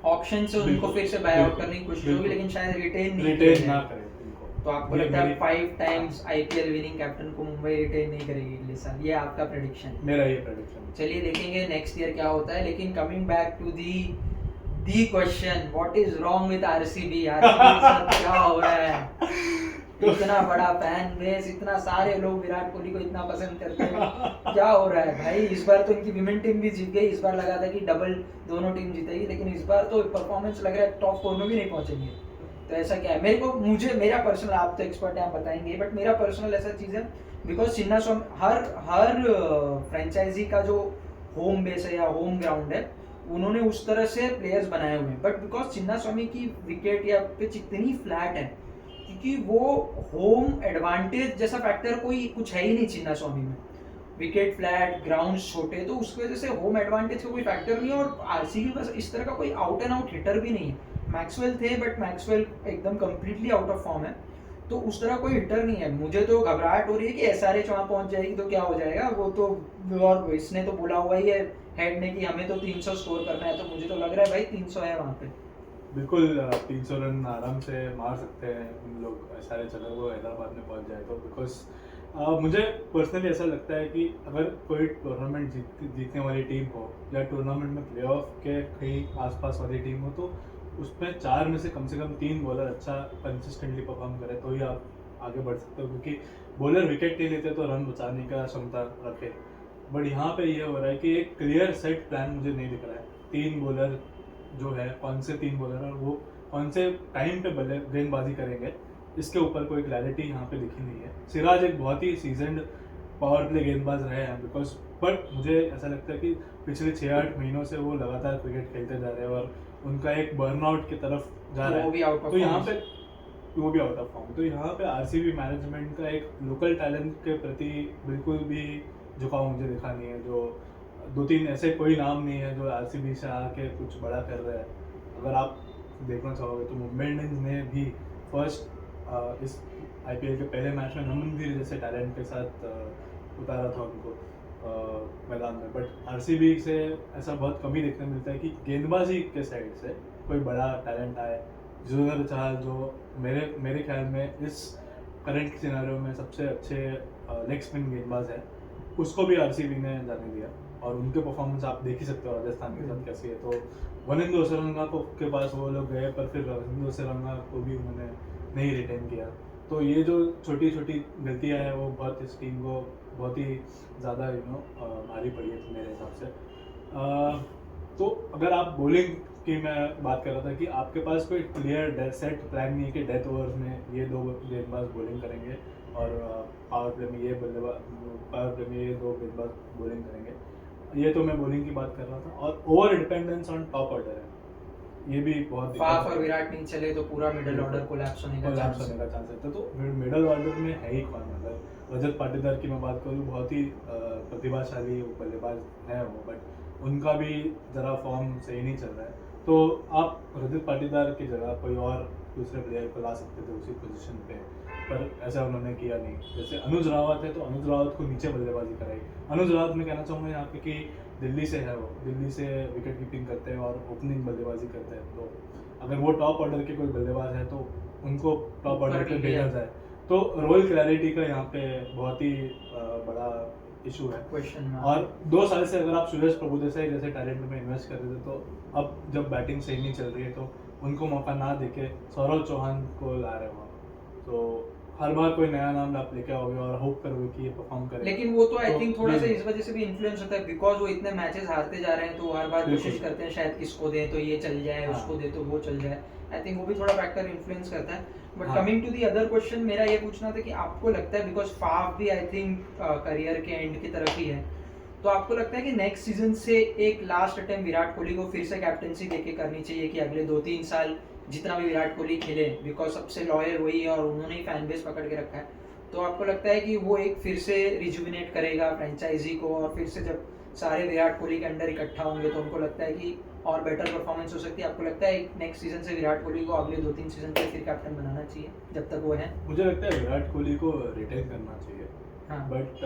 [SPEAKER 1] ऑप्शन से उनको
[SPEAKER 2] बिल्कुल,
[SPEAKER 1] फिर से बाय आउट
[SPEAKER 2] बिल्कुल,
[SPEAKER 1] करने की कोशिश
[SPEAKER 2] बिल्कुल।
[SPEAKER 1] होगी, लेकिन शायद रिटेन नहीं
[SPEAKER 2] रिटेन
[SPEAKER 1] करेंगे।
[SPEAKER 2] ना करें इनको।
[SPEAKER 1] तो आपको
[SPEAKER 2] ये
[SPEAKER 1] लगता है
[SPEAKER 2] मेरी-
[SPEAKER 1] 5 टाइम्स आईपीएल विनिंग कैप्टन को मुंबई रिटेन नहीं करेगी अगले साल, ये आपका प्रेडिक्शन है?
[SPEAKER 2] मेरा ये प्रेडिक्शन है।
[SPEAKER 1] चलिए देखेंगे नेक्स्ट ईयर क्या होता है। लेकिन coming back to the question, what is wrong with RCB? RCB के साथ क्या हो रहा है? इतना बड़ा फैन बेस, इतना सारे लोग विराट कोहली को इतना पसंद करते हैं, क्या हो रहा है भाई? इस बार तो इनकी विमेन टीम भी जीत गई, इस बार लगा था कि डबल दोनों टीम जीतेगी, लेकिन इस बार तो परफॉर्मेंस लग रहा है टॉप 4 में भी नहीं पहुंचेंगे। तो ऐसा क्या है? मेरा पर्सनल, आप तो एक्सपर्ट हैं, आप बताएंगे, बट मेरा पर्सनल ऐसा चीज़ है, बिकॉज चिन्नास्वामी हर फ्रेंचाइजी का जो होम बेस है या होम ग्राउंड है, उन्होंने उस तरह से प्लेयर्स बनाए हुए हैं, बट बिकॉज चिन्नास्वामी की विकेट या पिच इतनी फ्लैट है, क्योंकि वो होम एडवांटेज जैसा फैक्टर कोई कुछ है ही नहीं चिन्नास्वामी में। विकेट फ्लैट, ग्राउंड छोटे, तो उसकी वजह से होम एडवांटेज का कोई फैक्टर नहीं है। और आरसीबी बस इस तरह का कोई आउट एंड आउट हिटर भी नहीं है। मैक्सवेल थे, बट मैक्सवेल एकदम कंप्लीटली आउट ऑफ फॉर्म है, तो उस तरह कोई हिटर नहीं है। मुझे तो घबराहट हो रही है कि एसआरएच वहाँ पहुँच जाएगी तो क्या हो जाएगा। वो तो, और इसने तो बोला हुआ ही है हेड ने कि हमें तो 300 स्कोर करना है, तो मुझे तो लग रहा है भाई 300 है वहाँ पे।
[SPEAKER 2] बिल्कुल 300 रन आराम से मार सकते हैं उन लोग सारे जगह वो हैदराबाद में पहुंच जाए तो बिकॉज मुझे पर्सनली ऐसा लगता है कि अगर कोई टूर्नामेंट जीतने वाली टीम हो या टूर्नामेंट में प्लेऑफ के कहीं आसपास वाली टीम हो तो उसमें 4 में से कम 3 बॉलर अच्छा कंसिस्टेंटली परफॉर्म करे तो ही आप आगे बढ़ सकते हो क्योंकि बॉलर विकेट नहीं लेते तो रन बचाने का क्षमता रखे। बट यहाँ पे ये हो रहा है कि एक क्लियर सेट प्लान मुझे नहीं दिख रहा है। 3 बॉलर जो है कौन से 3 बॉलर और वो कौन से टाइम पे बल्ले गेंदबाजी करेंगे इसके ऊपर कोई क्लैरिटी यहाँ पे दिखी नहीं है। सिराज एक बहुत ही सीजनड पावर प्ले गेंदबाज रहे हैं बिकॉज बट मुझे ऐसा लगता है कि पिछले 6-8 महीनों से वो लगातार क्रिकेट खेलते जा रहे हैं और उनका एक बर्नआउट की तरफ जा रहा है तो यहाँ पे वो भी आउट ऑफ फॉर्म। तो यहाँ पे आरसीबी मैनेजमेंट का एक लोकल टैलेंट के प्रति बिल्कुल भी झुकाव मुझे दिखा नहीं है। जो 2-3 ऐसे कोई नाम नहीं है जो आरसीबी से आके कुछ बड़ा कर रहा है। अगर आप देखना चाहोगे तो मुंबई इंडियंस ने भी फर्स्ट इस आईपीएल के पहले मैच में नमनवीर जैसे टैलेंट के साथ उतारा था उनको मैदान में। बट आरसीबी से ऐसा बहुत कम ही देखने मिलता है कि गेंदबाजी के साइड से कोई बड़ा टैलेंट आए। जुनेर चहल जो मेरे ख्याल में इस करंट सिनेरियो में सबसे अच्छे लेग स्पिन गेंदबाज है उसको भी आरसीबी ने जाने दिया और उनके परफॉर्मेंस आप देख ही सकते हो राजस्थान के साथ कैसी है। तो वनिंदो सरंगा को के पास वो लोग गए पर फिर वनिंदो सरंगा को भी उन्होंने नहीं रिटेन किया। तो ये जो छोटी छोटी गलतियां हैं वो बहुत इस टीम को बहुत ही ज़्यादा भारी पड़ी है मेरे हिसाब से। तो अगर आप बॉलिंग की मैं बात कर रहा था कि आपके पास कोई क्लियर सेट प्लान नहीं है कि डेथ ओवर्स में ये 2 गेंदबाज बॉलिंग करेंगे और पावर प्ले में ये दो गेंदबाज बॉलिंग करेंगे। ये तो मैं बॉलिंग की बात कर रहा था और over dependence on top order है ये भी बहुत
[SPEAKER 1] फाफ और विराट नहीं चले तो पूरा मिडिल ऑर्डर कोलैप्स होने का चांस
[SPEAKER 2] है। तो मिडिल ऑर्डर में है ही कौन मतलब रजत पाटीदार की मैं बात करूँ बहुत ही प्रतिभाशाली बल्लेबाज है वो बट उनका भी ज़रा फॉर्म सही नहीं चल रहा है। तो आप रजत पाटीदार की जगह कोई और दूसरे प्लेयर को ला सकते थे उसी पोजीशन पे पर ऐसा उन्होंने किया नहीं। जैसे अनुज रावत है तो अनुज रावत को नीचे बल्लेबाजी कराई। अनुज रावत मैं कहना चाहूँगा यहाँ पे कि दिल्ली से है वो दिल्ली से विकेट कीपिंग करते हैं और ओपनिंग बल्लेबाजी करते हैं। तो अगर वो टॉप ऑर्डर के कोई बल्लेबाज है तो उनको टॉप ऑर्डर पे भेजा जाए तो रोल क्लैरिटी का यहाँ पे बहुत ही बड़ा इशू है क्वेश्चन। और 2 साल से अगर आप सूरज प्रभुदेसाई जैसे टैलेंट में इन्वेस्ट कर रहे थे तो अब जब बैटिंग सही नहीं चल रही है तो उनको मौका ना देके सौरव चौहान को ला रहे हो तो हर बार कोई नया नाम आप लेके आओगे और होप करोगे कि ये परफॉर्म करे।
[SPEAKER 1] लेकिन वो तो आई थिंक थोड़ा सा इस वजह से भी इन्फ्लुएंस होता है बिकॉज वो इतने मैचेस हारते जा रहे हैं तो हर बार कोशिश करते हैं शायद किसको दे तो ये चल जाए उसको दे तो वो चल जाए। आई थिंक वो भी थोड़ा फैक्टर इन्फ्लुएंस करता है। But coming to the other question मेरा ये पूछना था कि आपको लगता है बिकॉज फाफ भी आई थिंक करियर के एंड की तरफ ही है तो आपको लगता है कि नेक्स्ट सीजन से एक लास्ट अटेम्प्ट विराट कोहली को फिर से कैप्टनसी देके करनी चाहिए कि अगले 2-3 साल जितना भी विराट कोहली खेले बिकॉज सबसे लॉयल वही है और उन्होंने ही फैन बेस पकड़ के रखा है। तो आपको लगता है कि वो एक फिर से रिजुविनेट करेगा फ्रेंचाइजी को और फिर से जब सारे विराट कोहली के अंडर इकट्ठा होंगे तो उनको लगता है कि और बेटर परफॉर्मेंस हो सकती है। आपको लगता है नेक्स्ट सीजन से विराट कोहली को अगले 2-3 सीजन तक फिर कैप्टन बनाना चाहिए जब तक वो है?
[SPEAKER 2] मुझे लगता है विराट कोहली को रिटेन करना चाहिए।
[SPEAKER 1] हाँ।
[SPEAKER 2] बट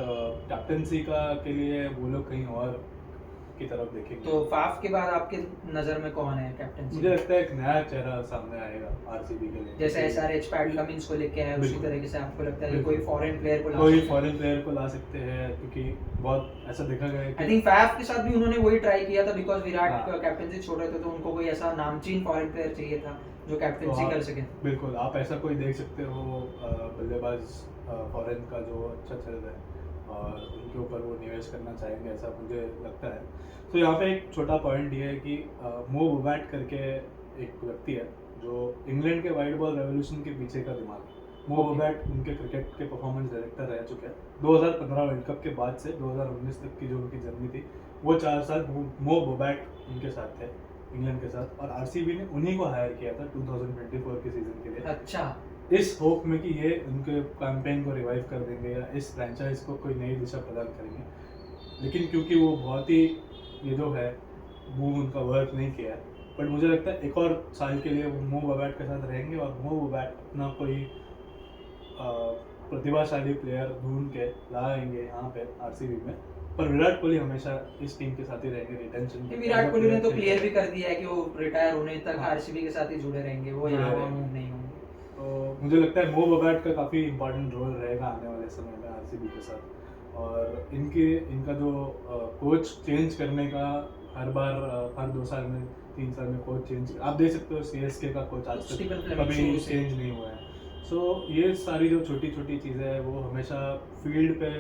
[SPEAKER 2] कैप्टनसी का के लिए वो लोग कहीं और की तरफ देखेंगे।
[SPEAKER 1] तो फाफ के बाद आपके नजर में कौन है कैप्टनसी?
[SPEAKER 2] मुझे लगता है एक नया चेहरा सामने आएगा आरसीबी के लिए
[SPEAKER 1] जैसे एसआरएच पैट कमिंस को लेके आया उसी तरीके से आपको लगता है कि कोई फॉरेन प्लेयर को ला सकते हैं क्योंकि बहुत ऐसा देखा गया है। आई थिंक फाफ के साथ भी उन्होंने वही ट्राई किया था बिकॉज विराट कैप्टनसी छोड़ रहे थे तो उनको कोई ऐसा नामचीन फॉरेन प्लेयर चाहिए था जो कैप्टनसी कर सके।
[SPEAKER 2] बिल्कुल आप ऐसा कोई देख सकते हो बल्लेबाज फॉरेन का जो अच्छा चल रहा है और उनके ऊपर वो निवेश करना चाहेंगे ऐसा मुझे लगता है। तो यहाँ पे एक छोटा पॉइंट ये है कि मो बुबैट करके एक व्यक्ति है जो इंग्लैंड के वाइट बॉल रेवोल्यूशन के पीछे का दिमाग। मो बुबैट उनके क्रिकेट के परफॉर्मेंस डायरेक्टर रह चुके हैं 2015 वर्ल्ड कप के बाद से 2019 तक की जो उनकी जर्नी थी वो 4 साल मो बुबैट उनके साथ थे इंग्लैंड के साथ और आरसीबी ने उन्हीं को हायर किया था 2024 के सीजन के लिए।
[SPEAKER 1] अच्छा।
[SPEAKER 2] इस होप में कि ये उनके कैंपेन को रिवाइव कर देंगे या इस फ्रेंचाइज को कोई नई दिशा प्रदान करेंगे। लेकिन क्योंकि वो बहुत ही ये जो है वो उनका वर्क नहीं किया है बट मुझे लगता है एक और साल के लिए वो मो बुबैट के साथ रहेंगे और मो बुबैट अपना कोई प्रतिभाशाली प्लेयर ढूंढ के लाएंगे यहाँ पे आरसीबी में पर विराट कोहली हमेशा इस टीम के साथ ही रहेंगे रिटेंशन।
[SPEAKER 1] विराट कोहली ने तो क्लियर भी कर दिया है कि वो रिटायर होने तक
[SPEAKER 2] हाँ।
[SPEAKER 1] आरसीबी के साथ ही जुड़े रहेंगे, वो
[SPEAKER 2] जुड़े
[SPEAKER 1] यहाँ वहाँ
[SPEAKER 2] रहेंगे।
[SPEAKER 1] मूव नहीं होंगे।
[SPEAKER 2] तो मुझे लगता है मो बबैट का काफ़ी इंपॉर्टेंट रोल रहेगा आने वाले समय में आरसीबी के साथ। और इनका जो कोच चेंज करने का हर बार हर 2 साल में 3 साल में कोच चेंज, आप देख सकते हो सीएसके का कोच आज तक
[SPEAKER 1] स्टीफन फ्लेमिंग
[SPEAKER 2] कभी
[SPEAKER 1] शुरू से।
[SPEAKER 2] चेंज नहीं हुआ है। सो ये सारी जो छोटी छोटी चीज़ें हैं वो हमेशा फील्ड पे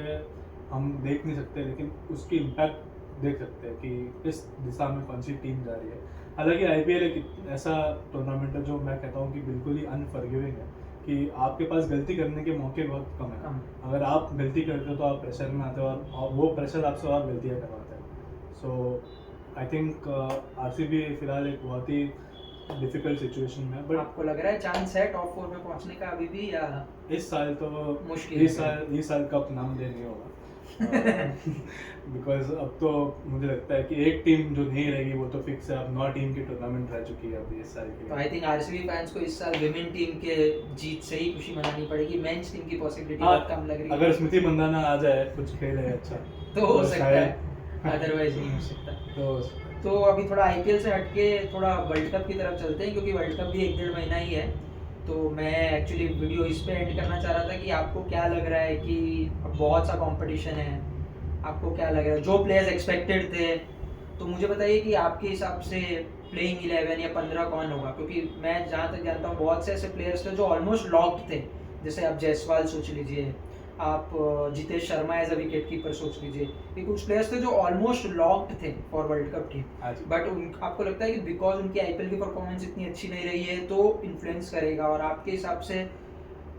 [SPEAKER 2] हम देख नहीं सकते, लेकिन उसकी इम्पैक्ट देख सकते हैं कि इस दिशा में कौन सी टीम जा रही है। हालांकि आईपीएल एक ऐसा टूर्नामेंट है जो मैं कहता हूँ कि बिल्कुल ही अनफॉरगिविंग है, कि आपके पास गलती करने के मौके बहुत कम है। अगर आप गलती करते हो तो आप प्रेशर में आते हो और वो प्रेशर आपसे और गलतियाँ करवाता है। सो आई थिंक आरसीबी फिलहाल एक बहुत ही डिफिकल्ट सिचुएशन में है, बट
[SPEAKER 1] आपको लग रहा है चांस है टॉप 4 में पहुंचने का अभी भी, या
[SPEAKER 2] इस साल तो
[SPEAKER 1] मुश्किल
[SPEAKER 2] इस साल कप नाम दे नहीं होगा बिकॉज अब तो मुझे लगता है कि एक टीम जो नहीं रहेगी वो तो फिक्स है। अब 9 टीम की टूर्नामेंट रह चुकी है अभी इस साल की।
[SPEAKER 1] तो आई थिंक आरसीबी फैंस को इस साल विमेन टीम के जीत से ही खुशी मनानी पड़ेगी, मेंस टीम की पॉसिबिलिटी
[SPEAKER 2] हाँ,
[SPEAKER 1] बहुत कम लग रही है।
[SPEAKER 2] अगर स्मृति मंदाना आ जाए कुछ खेले अच्छा
[SPEAKER 1] तो हो सकता है,
[SPEAKER 2] शायद
[SPEAKER 1] अदरवाइज नहीं हो सकता।
[SPEAKER 2] तो
[SPEAKER 1] तो अभी थोड़ा आईपीएल से हटके थोड़ा वर्ल्ड कप की तरफ चलते हैं, क्योंकि वर्ल्ड कप भी 1-1.5 महीना ही है। तो मैं एक्चुअली वीडियो इस पे एंड करना चाह रहा था कि आपको क्या लग रहा है कि अब बहुत सा कंपटीशन है, आपको क्या लग रहा है जो प्लेयर्स एक्सपेक्टेड थे, तो मुझे बताइए कि आपके हिसाब से प्लेइंग 11 या 15 कौन होगा? क्योंकि मैं जहाँ तक जानता हूँ बहुत से ऐसे प्लेयर्स थे जो ऑलमोस्ट लॉक्ड थे, जैसे आप जायसवाल सोच लीजिए, आप Jitesh Sharma as a wicket keeper सोच लीजिए, ये कुछ प्लेयर्स थे जो ऑलमोस्ट लॉक्ड थे for world cup team. But आपको लगता है कि बिकॉज उनकी आईपीएल की परफॉर्मेंस इतनी अच्छी नहीं रही है तो इन्फ्लुएंस करेगा? और आपके हिसाब से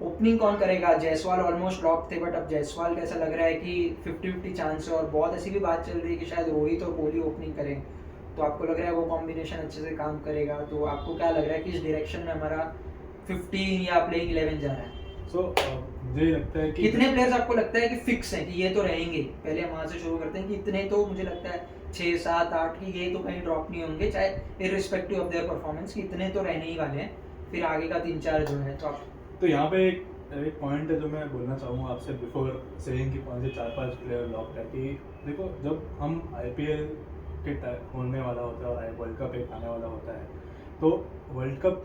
[SPEAKER 1] ओपनिंग कौन करेगा? जायसवाल ऑलमोस्ट लॉक थे, बट अब जायसवाल का ऐसा लग रहा है कि 50-50 चांस है, और बहुत ऐसी भी बात चल रही है कि शायद रोहित और कोहली ओपनिंग करें। तो आपको लग रहा है वो कॉम्बिनेशन अच्छे से काम करेगा? तो आपको क्या लग रहा है कि इस डायरेक्शन में हमारा 15 या प्लेइंग 11 जा रहा है?
[SPEAKER 2] मुझे लगता है कि
[SPEAKER 1] कितने प्लेयर्स आपको लगता है कि फिक्स हैं कि ये तो रहेंगे? पहले हम वहाँ से शुरू करते हैं कि इतने तो मुझे लगता है 6, 7, 8 की ये तो कहीं ड्रॉप नहीं होंगे, चाहे इररिस्पेक्टिव ऑफ देयर परफॉर्मेंस, कि इतने तो रहने ही वाले हैं, फिर आगे का 3-4 जो है। तो आप
[SPEAKER 2] तो यहाँ पे एक पॉइंट है जो मैं बोलना चाहूँगा आपसे बिफोर सेइंग कि कौन से 4-5 प्लेयर लॉक है, कि देखो जब हम आईपीएल के होने वाला होता है और वर्ल्ड कप एक आने वाला होता है, तो वर्ल्ड कप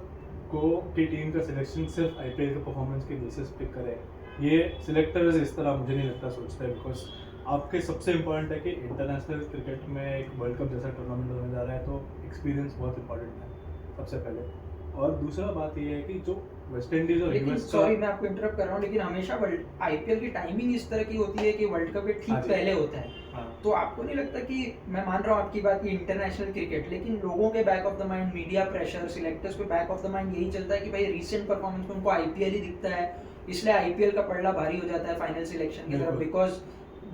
[SPEAKER 2] की टीम का सिलेक्शन सिर्फ आईपीएल के परफॉर्मेंस के बेसिस पे करे, ये सिलेक्टर्स इस तरह मुझे नहीं लगता सोचते हैं। बिकॉज आपके सबसे इम्पोर्टेंट है कि इंटरनेशनल क्रिकेट में एक वर्ल्ड कप जैसा टूर्नामेंट होने जा रहा है, तो एक्सपीरियंस बहुत इंपॉर्टेंट है सबसे पहले। और दूसरा बात ये है कि जो वेस्ट इंडीज और
[SPEAKER 1] लेकिन
[SPEAKER 2] यूएस
[SPEAKER 1] सॉरी मैं आपको इंटरप्ट कर रहा हूँ, लेकिन हमेशा आईपीएल की टाइमिंग इस तरह की होती है कि वर्ल्ड कप के ठीक
[SPEAKER 2] हाँ जी।
[SPEAKER 1] पहले होता है।
[SPEAKER 2] हाँ।
[SPEAKER 1] तो आपको नहीं लगता कि, मैं मान रहा हूँ आपकी बात की इंटरनेशनल क्रिकेट, लेकिन लोगों के back of the mind, media pressure, selectors पे बैक ऑफ द माइंड यही चलता है कि भाई रीसेंट परफॉर्मेंस में उनको आईपीएल ही दिखता है, इसलिए आईपीएल का पड़ला भारी हो जाता है फाइनल सिलेक्शन की तरफ,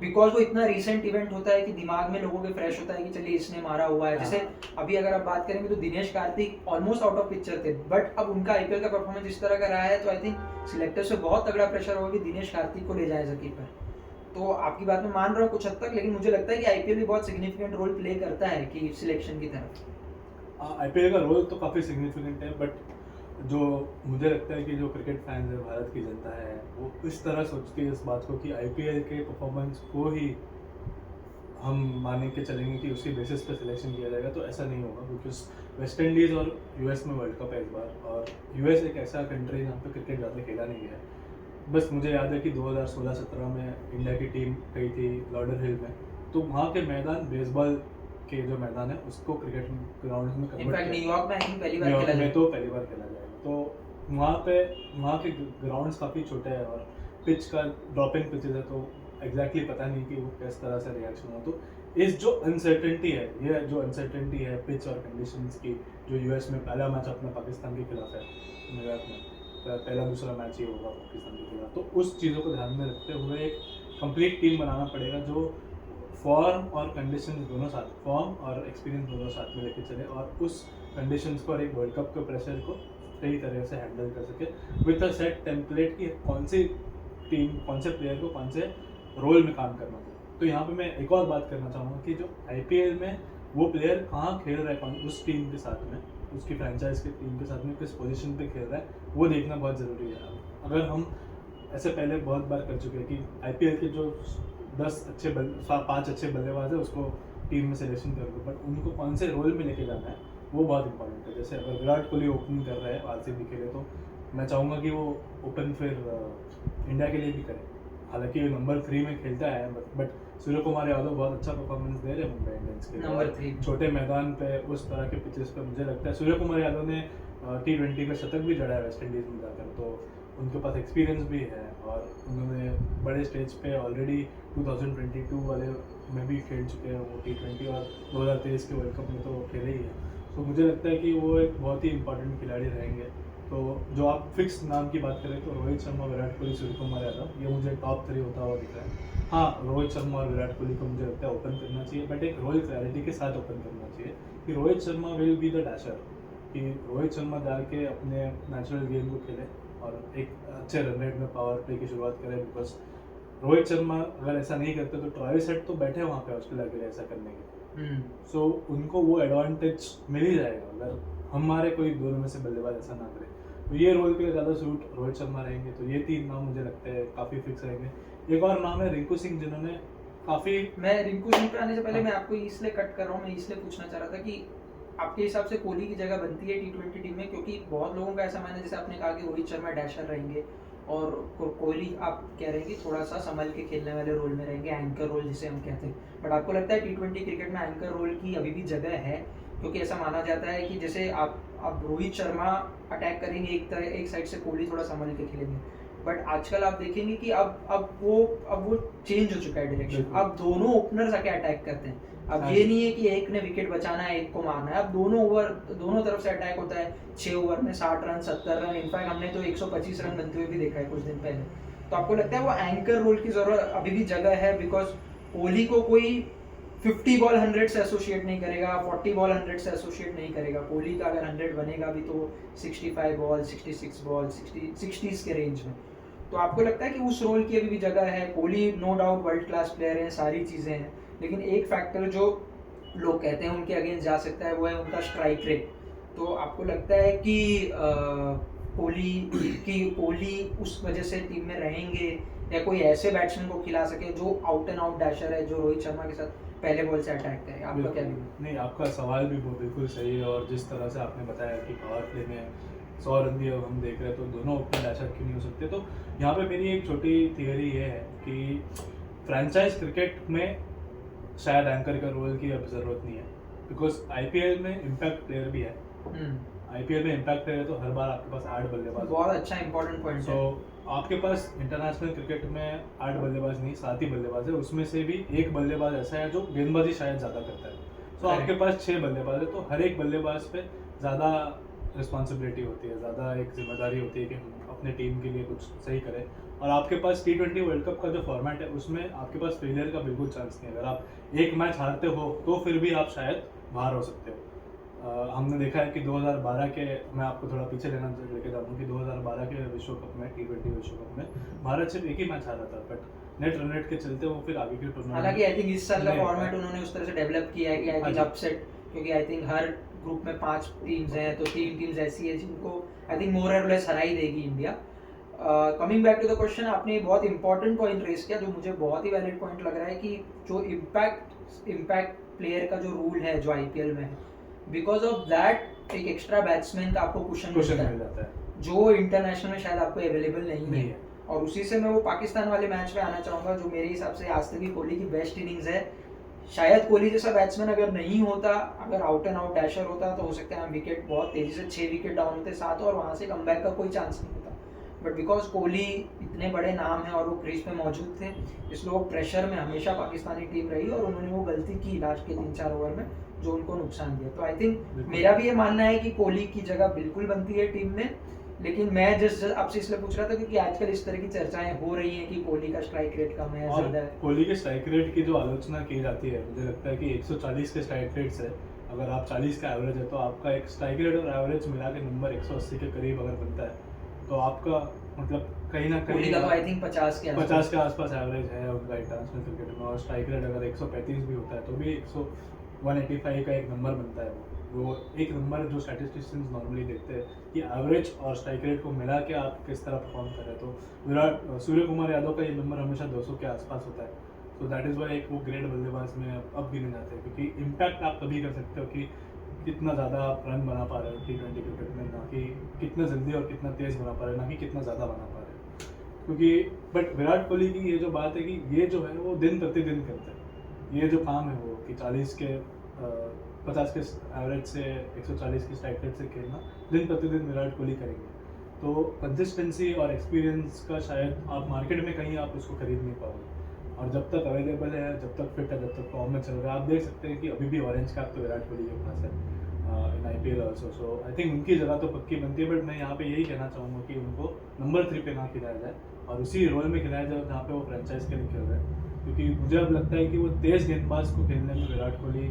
[SPEAKER 1] बिकॉज वो इतना रीसेंट इवेंट होता है कि दिमाग में लोगों के फ्रेश होता है कि चलिए इसने मारा हुआ है। जैसे अभी अगर आप बात करेंगे तो Dinesh Karthik almost out of picture थे, बट अब उनका आईपीएल का परफॉर्मेंस इस तरह का रहा है, तो आई थिंक सिलेक्टर्स पे बहुत तगड़ा प्रेशर होगा कि दिनेश कार्तिक को ले जाए एज अ कीपर। तो आपकी बात में मान रहा हूँ कुछ हद तक, लेकिन मुझे लगता है कि आईपीएल भी बहुत सिग्निफिकेंट रोल प्ले करता है कि सिलेक्शन की तरफ।
[SPEAKER 2] आईपीएल का रोल तो काफ़ी सिग्निफिकेंट है, बट जो मुझे लगता है कि जो क्रिकेट फैंस है, भारत की जनता है, वो इस तरह सोचती है इस बात को कि आईपीएल के परफॉर्मेंस को ही हम माने के चलेंगे कि उसी बेसिस पे सिलेक्शन किया जाएगा, तो ऐसा नहीं होगा। बिकॉज वेस्ट इंडीज़ और यूएस में वर्ल्ड कप है इस बार, और यूएस एक ऐसा कंट्री जहाँ पे क्रिकेट ज़्यादा खेला नहीं गया है। बस मुझे याद है कि 2016-17 में इंडिया की टीम गई थी लॉर्डर हिल में, तो वहाँ के मैदान, बेसबॉल के जो मैदान है उसको क्रिकेट ग्राउंड में
[SPEAKER 1] इनफैक्ट न्यूयॉर्क में पहली बार
[SPEAKER 2] न्यूयॉर्क
[SPEAKER 1] खेला
[SPEAKER 2] में तो पहली बार खेला जाएगा। तो वहाँ के ग्राउंड्स काफ़ी छोटे हैं और पिच का ड्रॉप इन पिचेज है, तो एग्जैक्टली पता नहीं कि वो किस तरह से रिएक्शन हो। तो इस जो अनसर्टेनिटी है, ये जो अनसर्टेनिटी है पिच और कंडीशंस की, जो यूएस में पहला मैच अपना पाकिस्तान के खिलाफ है न्यूयॉर्क में, पहला दूसरा मैच ही होगा पाकिस्तान के खिलाफ, तो उस चीज़ों को ध्यान में रखते हुए एक कंप्लीट टीम बनाना पड़ेगा जो फॉर्म और कंडीशन दोनों साथ, फॉर्म और एक्सपीरियंस दोनों साथ में लेके चले, और उस कंडीशंस को और एक वर्ल्ड कप के प्रेशर को सही तरह से हैंडल कर सके विथ अ सेट टेम्पलेट की कौन सी टीम, कौन से प्लेयर को कौन से रोल में काम करना हो। तो यहाँ पे मैं एक और बात करना चाहूँगा कि जो आईपीएल में वो प्लेयर कहाँ खेल रहा है, उस टीम के साथ में, उसकी फ्रेंचाइज की टीम के साथ में किस पोजीशन पे खेल रहा है, वो देखना बहुत ज़रूरी है। अगर हम ऐसे पहले बहुत बार कर चुके हैं कि आईपीएल के जो 5 अच्छे बल्लेबाज है उसको टीम में सिलेक्शन कर दो, बट उनको कौन से रोल में लेके जाना है वो बहुत इंपॉर्टेंट है। जैसे अगर विराट कोहली ओपनिंग कर रहा है आरसीबी के लिए, तो मैं चाहूँगा कि वो ओपन फिर इंडिया के लिए भी करे। हालांकि वो नंबर 3 में खेलता है, बट सूर्य कुमार यादव बहुत अच्छा परफॉर्मेंस दे रहे हैं मुंबई इंडियंस के लिए।
[SPEAKER 1] नंबर 3
[SPEAKER 2] छोटे मैदान पे उस तरह के पिचेस पे मुझे लगता है सूर्य कुमार यादव ने T20 में शतक भी जड़ा है वेस्ट इंडीज़ में जाकर, तो उनके पास एक्सपीरियंस भी है और उन्होंने बड़े स्टेज पे ऑलरेडी 2022 वाले में भी खेल चुके हैं वो T20, और 2023 के वर्ल्ड कप में तो खेले ही हैं। तो मुझे लगता है कि वो एक बहुत ही इंपॉर्टेंट खिलाड़ी रहेंगे। तो जो आप फिक्स नाम की बात करें तो रोहित शर्मा, विराट कोहली, सूर्य कुमार यादव, ये मुझे टॉप 3 होता हुआ दिख रहा है। हाँ, रोहित शर्मा और विराट कोहली को मुझे लगता है ओपन करना चाहिए, बट एक रोल क्लैरिटी के साथ ओपन करना चाहिए कि Rohit Sharma will be the dasher, कि रोहित शर्मा जाके अपने नेचुरल गेम को खेले और एक अच्छे रन रेट में पावर प्ले की शुरुआत करें। बिकॉज रोहित शर्मा अगर ऐसा नहीं करते तो ट्रेविस हेड तो बैठे वहाँ पे ऑस्ट्रेलिया के लिए ऐसा करने के। सो उनको वो एडवांटेज मिल ही जाएगा अगर हमारे कोई दोनों में से बल्लेबाज ऐसा ना करे। तो ये रोल के लिए ज़्यादा सूट रोहित शर्मा रहेंगे। तो ये 3 नाम मुझे लगता है काफ़ी फिक्स रहेंगे। एक और नाम है रिंकू सिंह, जिन्होंने काफ़ी,
[SPEAKER 1] मैं रिंकू सिंह पे आने से पहले मैं आपको इसलिए कट कर रहा हूँ, मैं इसलिए पूछना चाह रहा था कि आपके हिसाब से कोहली की जगह बनती है T20 टीम में, क्योंकि बहुत लोगों का ऐसा मानना है, जैसे आपने कहा कि रोहित शर्मा डैशर रहेंगे और कोहली आप कह रहे हैं कि थोड़ा सा संभल के खेलने वाले रोल में रहेंगे, एंकर रोल जिसे हम कहते हैं। बट आपको लगता है T20 क्रिकेट में एंकर रोल की अभी भी जगह है? क्योंकि ऐसा माना जाता है कि जैसे आप रोहित शर्मा अटैक करेंगे एक साइड से, कोहली थोड़ा संभल के खेलेंगे। बट आजकल आप देखेंगे कि अब वो चेंज हो चुका है डायरेक्शन। अब दोनों ओपनर्स आके अटैक करते हैं। अब ये नहीं है कि एक ने विकेट बचाना है, एक को मारना है। अब दोनों तरफ से अटैक होता है। 6 ओवर में 60 रन, 70 रन, इनफैक्ट हमने तो 125 रन बनते हुए भी देखा है कुछ दिन पहले। तो आपको लगता है वो एंकर रोल की जरूरत अभी भी जगह है? बिकॉज कोहली को कोई 50 बॉल 100 से एसोसिएट नहीं करेगा, 40 बॉल 100 से एसोसिएट नहीं करेगा। कोहली का अगर 100 बनेगा भी तो 65 बॉल, 66 बॉल, 60s के रेंज में। तो आपको लगता है कि उस रोल की अभी भी जगह है? Kohli no doubt world class player हैं, सारी चीज़ें हैं, लेकिन एक फैक्टर जो लोग कहते हैं उनके अगेंस्ट जा सकता है वो है उनका स्ट्राइक रेट। तो आपको लगता है कि कोहली उस वजह से टीम में रहेंगे, या कोई ऐसे बैट्समैन को खिला सके जो आउट एंड आउट डैशर है, जो रोहित शर्मा के साथ पहले बॉल से अटैक करे? आपका क्या व्यू?
[SPEAKER 2] नहीं, आपका सवाल भी बिल्कुल सही है, और जिस तरह से आपने बताया कि पावर प्ले में 100 रन भी अब हम देख रहे हैं, तो दोनों ओपनर डैशर क्यों नहीं हो सकते। तो यहाँ पे मेरी एक छोटी थियरी ये है कि फ्रेंचाइज क्रिकेट में शायद एंकर का रोल की अब ज़रूरत नहीं है, बिकॉज आईपीएल में इम्पैक्ट प्लेयर भी है। आईपीएल में इम्पैक्ट प्लेयर है तो हर बार आपके पास 8 बल्लेबाज।
[SPEAKER 1] बहुत अच्छा इंपॉर्टेंट पॉइंट है।
[SPEAKER 2] आपके पास इंटरनेशनल क्रिकेट में 8 बल्लेबाज नहीं, 7 ही बल्लेबाज है, उसमें से भी एक बल्लेबाज ऐसा है जो गेंदबाजी शायद ज़्यादा करता है। तो आपके पास 6 बल्लेबाज है, तो हर एक बल्लेबाज पे ज़्यादा रिस्पॉन्सिबिलिटी होती है, ज़्यादा एक जिम्मेदारी होती है कि हम अपने टीम के लिए कुछ सही करें। और आपके पास T20 वर्ल्ड कप का जो फॉर्मेट है उसमें आपके पास फेलियर का बिल्कुल चांस नहीं है। अगर आप एक मैच हारते हो तो फिर भी आप शायद बाहर हो सकते हो। हमने देखा है कि 2012 के, मैं आपको थोड़ा पीछे लेके जाऊँगा कि 2012 के विश्व कप में, T20 विश्व कप में भारत सिर्फ एक ही मैच हारा था, बट नेट रन रेट के चलते वो फिर आगे के टूर्नामेंट,
[SPEAKER 1] हालांकि आई थिंक इस साल का फॉर्मेट उन्होंने उस तरह से डेवलप किया है कि आई थिंक अपसेट, क्योंकि आई थिंक हर ग्रुप में 5 टीम्स हैं, तो 3 टीम्स ऐसी है जिनको आई थिंक मोर और लेस हरा ही देगी India. Coming back to the question, आपने बहुत इंपॉर्टेंट पॉइंट रेस किया जो मुझे बहुत ही वैलिड पॉइंट लग रहा है कि जो इम्पैक्ट प्लेयर का जो रूल है जो आईपीएल में है, बिकॉज ऑफ दैट एक एक्स्ट्रा बैट्समैन का आपको कुशन मिल जाता है जो इंटरनेशनल में शायद आपको अवेलेबल नहीं है। और उसी से मैं वो पाकिस्तान वाले मैच में आना चाहूँगा जो मेरे हिसाब से आज तक की कोहली की बेस्ट इनिंग्स है। शायद कोहली जैसा बैट्समैन अगर नहीं होता, अगर आउट एंड आउट डैशर होता, तो हो सकता है विकेट बहुत तेजी से 6 विकेट डाउन होते 7 और वहाँ से कमबैक का कोई चांस नहीं होता। बट बिकॉज कोहली इतने बड़े नाम हैं और वो क्रीज पे मौजूद थे, इसलिए वो प्रेशर में हमेशा पाकिस्तानी टीम रही और उन्होंने वो गलती की लास्ट के 3-4 ओवर में जो उनको नुकसान दिया। तो आई थिंक मेरा भी ये मानना है कि कोहली की जगह बिल्कुल बनती है टीम में, लेकिन मैं जस्ट आपसे इसलिए पूछ रहा था क्योंकि आजकल इस तरह की चर्चाएं हो रही हैं कि कोहली का स्ट्राइक रेट कम है, ज्यादा है।
[SPEAKER 2] कोहली के स्ट्राइक रेट की जो आलोचना की जाती है, मुझे लगता है कि 140 के स्ट्राइक रेट से अगर आप 40 का एवरेज है तो आपका एक स्ट्राइक रेट और एवरेज मिला के नंबर 180 के करीब अगर बनता है तो आपका मतलब कहीं ना कहीं
[SPEAKER 1] का तो आई थिंक 50 के
[SPEAKER 2] आसपास एवरेज है उनका इंटरनेशनल क्रिकेट में। और स्ट्राइक रेट अगर 135 भी होता है तो भी 185 का एक नंबर बनता है। वो एक नंबर जो स्टैटिस्टिशियंस नॉर्मली देखते हैं कि एवरेज और स्ट्राइक रेट को मिला के आप किस तरह परफॉर्म कर रहे हैं। तो सूर्य कुमार यादव का ये नंबर हमेशा 200 के आसपास होता है। सो दैट इज़ वाई एक वो ग्रेट बल्लेबाज में अब गिने जाते हैं, क्योंकि इम्पैक्ट आप तभी कर सकते हो कि कितना ज़्यादा आप रन बना पा रहे हो T20 क्रिकेट में, ना कि कितना जल्दी और कितना तेज़ बना पा रहे हो, ना कि कितना ज़्यादा बना पा रहे हो। क्योंकि बट विराट कोहली की ये जो बात है कि ये जो है वो दिन प्रतिदिन करता है, ये जो काम है वो कि 50 के एवरेज से 140 की स्ट्राइक रेट से खेलना दिन प्रतिदिन विराट कोहली करेंगे। तो कंसिस्टेंसी और एक्सपीरियंस का शायद आप मार्केट में कहीं आप उसको खरीद नहीं पाओगे, और जब तक अवेलेबल है, जब तक फिट है, जब तक फॉर्म में चल रहा है, आप देख सकते हैं कि अभी भी ऑरेंज कैप तो विराट कोहली के पास है इन IPL also. So I think उनकी जगह तो पक्की बनती है, बट मैं यहाँ पे यही कहना चाहूँगा कि उनको नंबर 3 पे ना खिलाया जाए और उसी रोल में खिलाया जाए जहाँ पे वो फ्रेंचाइज के लिए खेल रहे हैं, क्योंकि मुझे अब लगता है कि वो तेज़ गेंदबाज को खेलने में विराट कोहली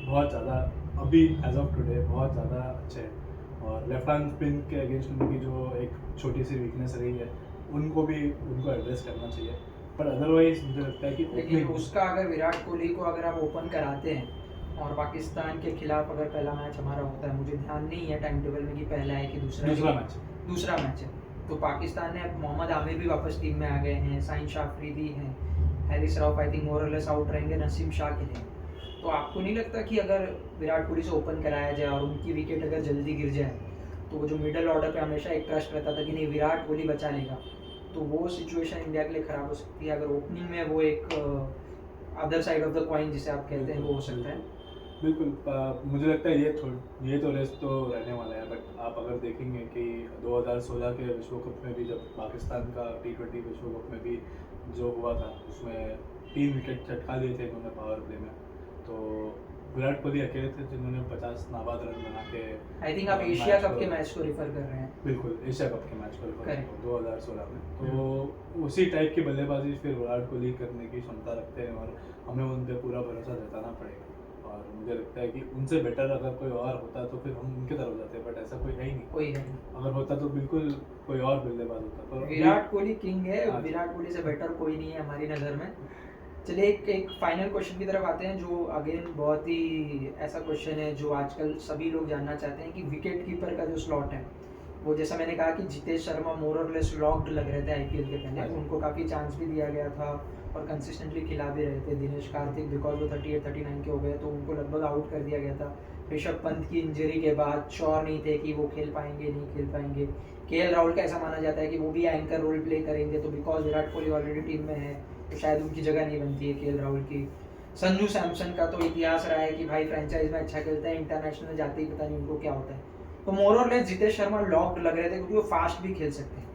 [SPEAKER 2] बहुत ज़्यादा अभी एज ऑफ टुडे बहुत ज़्यादा अच्छे हैं, और लेफ्ट हैंड स्पिन के अगेंस्ट उनकी जो एक छोटी सी वीकनेस रही है उनको एड्रेस करना चाहिए। पर अदरवाइज मुझे लगता है कि
[SPEAKER 1] लेकिन उसका अगर विराट कोहली को अगर आप ओपन कराते हैं और पाकिस्तान के खिलाफ अगर पहला मैच हमारा होता है, मुझे ध्यान नहीं है टाइम टेबल में कि पहला है कि दूसरा मैच है, तो पाकिस्तान ने अब मोहम्मद आमिर भी वापस टीम में आ गए हैं, साइन शाफरीदी हैं, Harris Rauf I think more और लेस आउट रहेंगे, नसीम शाह खेलेंगे। तो आपको नहीं लगता कि अगर विराट कोहली से ओपन कराया जाए और उनकी विकेट अगर जल्दी गिर जाए, तो वो जो मिडल ऑर्डर पे हमेशा एक ट्रस्ट रहता था कि नहीं विराट कोहली बचा लेगा, तो वो सिचुएशन इंडिया के लिए ख़राब हो सकती है अगर ओपनिंग में वो एक other side of the coin जिसे आप कहते हैं वो हो सकता है।
[SPEAKER 2] बिल्कुल मुझे लगता है ये तो रेस तो रहने वाला है, बट आप अगर देखेंगे कि 2016 के विश्व कप में भी जब पाकिस्तान का T20 विश्व कप में भी जो हुआ था उसमें 3 विकेट चटका लिए थे इन्होंने पावर प्ले में, तो विराट कोहली अकेले थे जिन्होंने 50 नाबाद रन बना के
[SPEAKER 1] आई थिंक आप एशिया कप के मैच को रिफर कर रहे हैं।
[SPEAKER 2] बिल्कुल एशिया कप के मैच को रिफर कर रहे हैं 2016 में, तो उसी टाइप की बल्लेबाजी फिर विराट कोहली करने की क्षमता रखते हैं और हमें उन पर पूरा भरोसा जताना पड़ेगा, और मुझे लगता है कि उनसे बेटर अगर कोई और होता तो फिर हम उनके तरफ जाते, बट ऐसा कोई है ही नहीं,
[SPEAKER 1] कोई है
[SPEAKER 2] अगर होता तो बिल्कुल कोई और बल्लेबाज होता। तो
[SPEAKER 1] विराट कोहली किंग है, विराट कोहली से बेटर कोई नहीं है हमारी नज़र में। चलिए एक फाइनल क्वेश्चन की तरफ आते हैं जो अगेन बहुत ही ऐसा क्वेश्चन है जो आजकल सभी लोग जानना चाहते हैं कि विकेट कीपर का जो स्लॉट है वो, जैसा मैंने कहा कि जितेश शर्मा मोर और लेस लॉक्ड लग रहे थे IPL के पहले, उनको काफ़ी चांस भी दिया गया था और कंसिस्टेंटली खिला भी रहे थे। दिनेश कार्तिक बिकॉज वो 38-39 के हो गए तो उनको लगभग आउट कर दिया गया था। ऋषभ पंत की इंजरी के बाद श्योर नहीं थे कि वो खेल पाएंगे नहीं खेल पाएंगे। KL राहुल का ऐसा माना जाता है कि वो भी एंकर रोल प्ले करेंगे, तो because Virat Kohli already team में है तो शायद उनकी जगह नहीं बनती है KL राहुल की। संजू सैमसन का तो इतिहास रहा है कि भाई फ्रेंचाइज में अच्छा खेलता है, इंटरनेशनल जाते ही पता नहीं उनको क्या होता है। तो मोर और लेस जितेश शर्मा लॉक्ड लग रहे थे क्योंकि वो फास्ट भी खेल सकते हैं,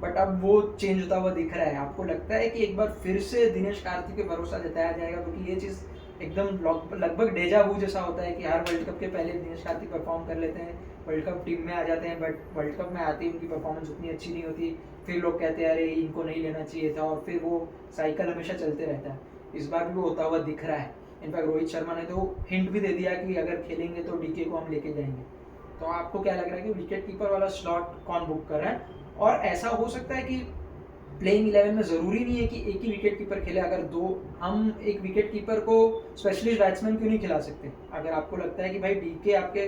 [SPEAKER 1] बट अब वो चेंज होता हुआ दिख रहा है। आपको लगता है कि एक बार फिर से दिनेश कार्तिक पे भरोसा जताया जाएगा, क्योंकि ये चीज़ एकदम लगभग डेजा वू जैसा होता है कि हर वर्ल्ड कप के पहले दिनेश कार्तिक परफॉर्म कर लेते हैं, वर्ल्ड कप टीम में आ जाते हैं, बट वर्ल्ड कप में आते ही उनकी परफॉर्मेंस उतनी अच्छी नहीं होती, फिर लोग कहते हैं अरे इनको नहीं लेना चाहिए था, और फिर वो साइकिल हमेशा चलते रहता है। इस बार भी वो होता हुआ दिख रहा है। इनफैक्ट रोहित शर्मा ने तो हिंट भी दे दिया कि अगर खेलेंगे तो DK को हम लेके जाएंगे। तो आपको क्या लग रहा है कि विकेट कीपर वाला स्लॉट कौन बुक कर रहा है? और ऐसा हो सकता है कि प्लेइंग 11 में ज़रूरी नहीं है कि एक ही विकेट कीपर खेले, अगर हम एक विकेट कीपर को स्पेशलिस्ट बैट्समैन क्यों नहीं खिला सकते? अगर आपको लगता है कि भाई DK आपके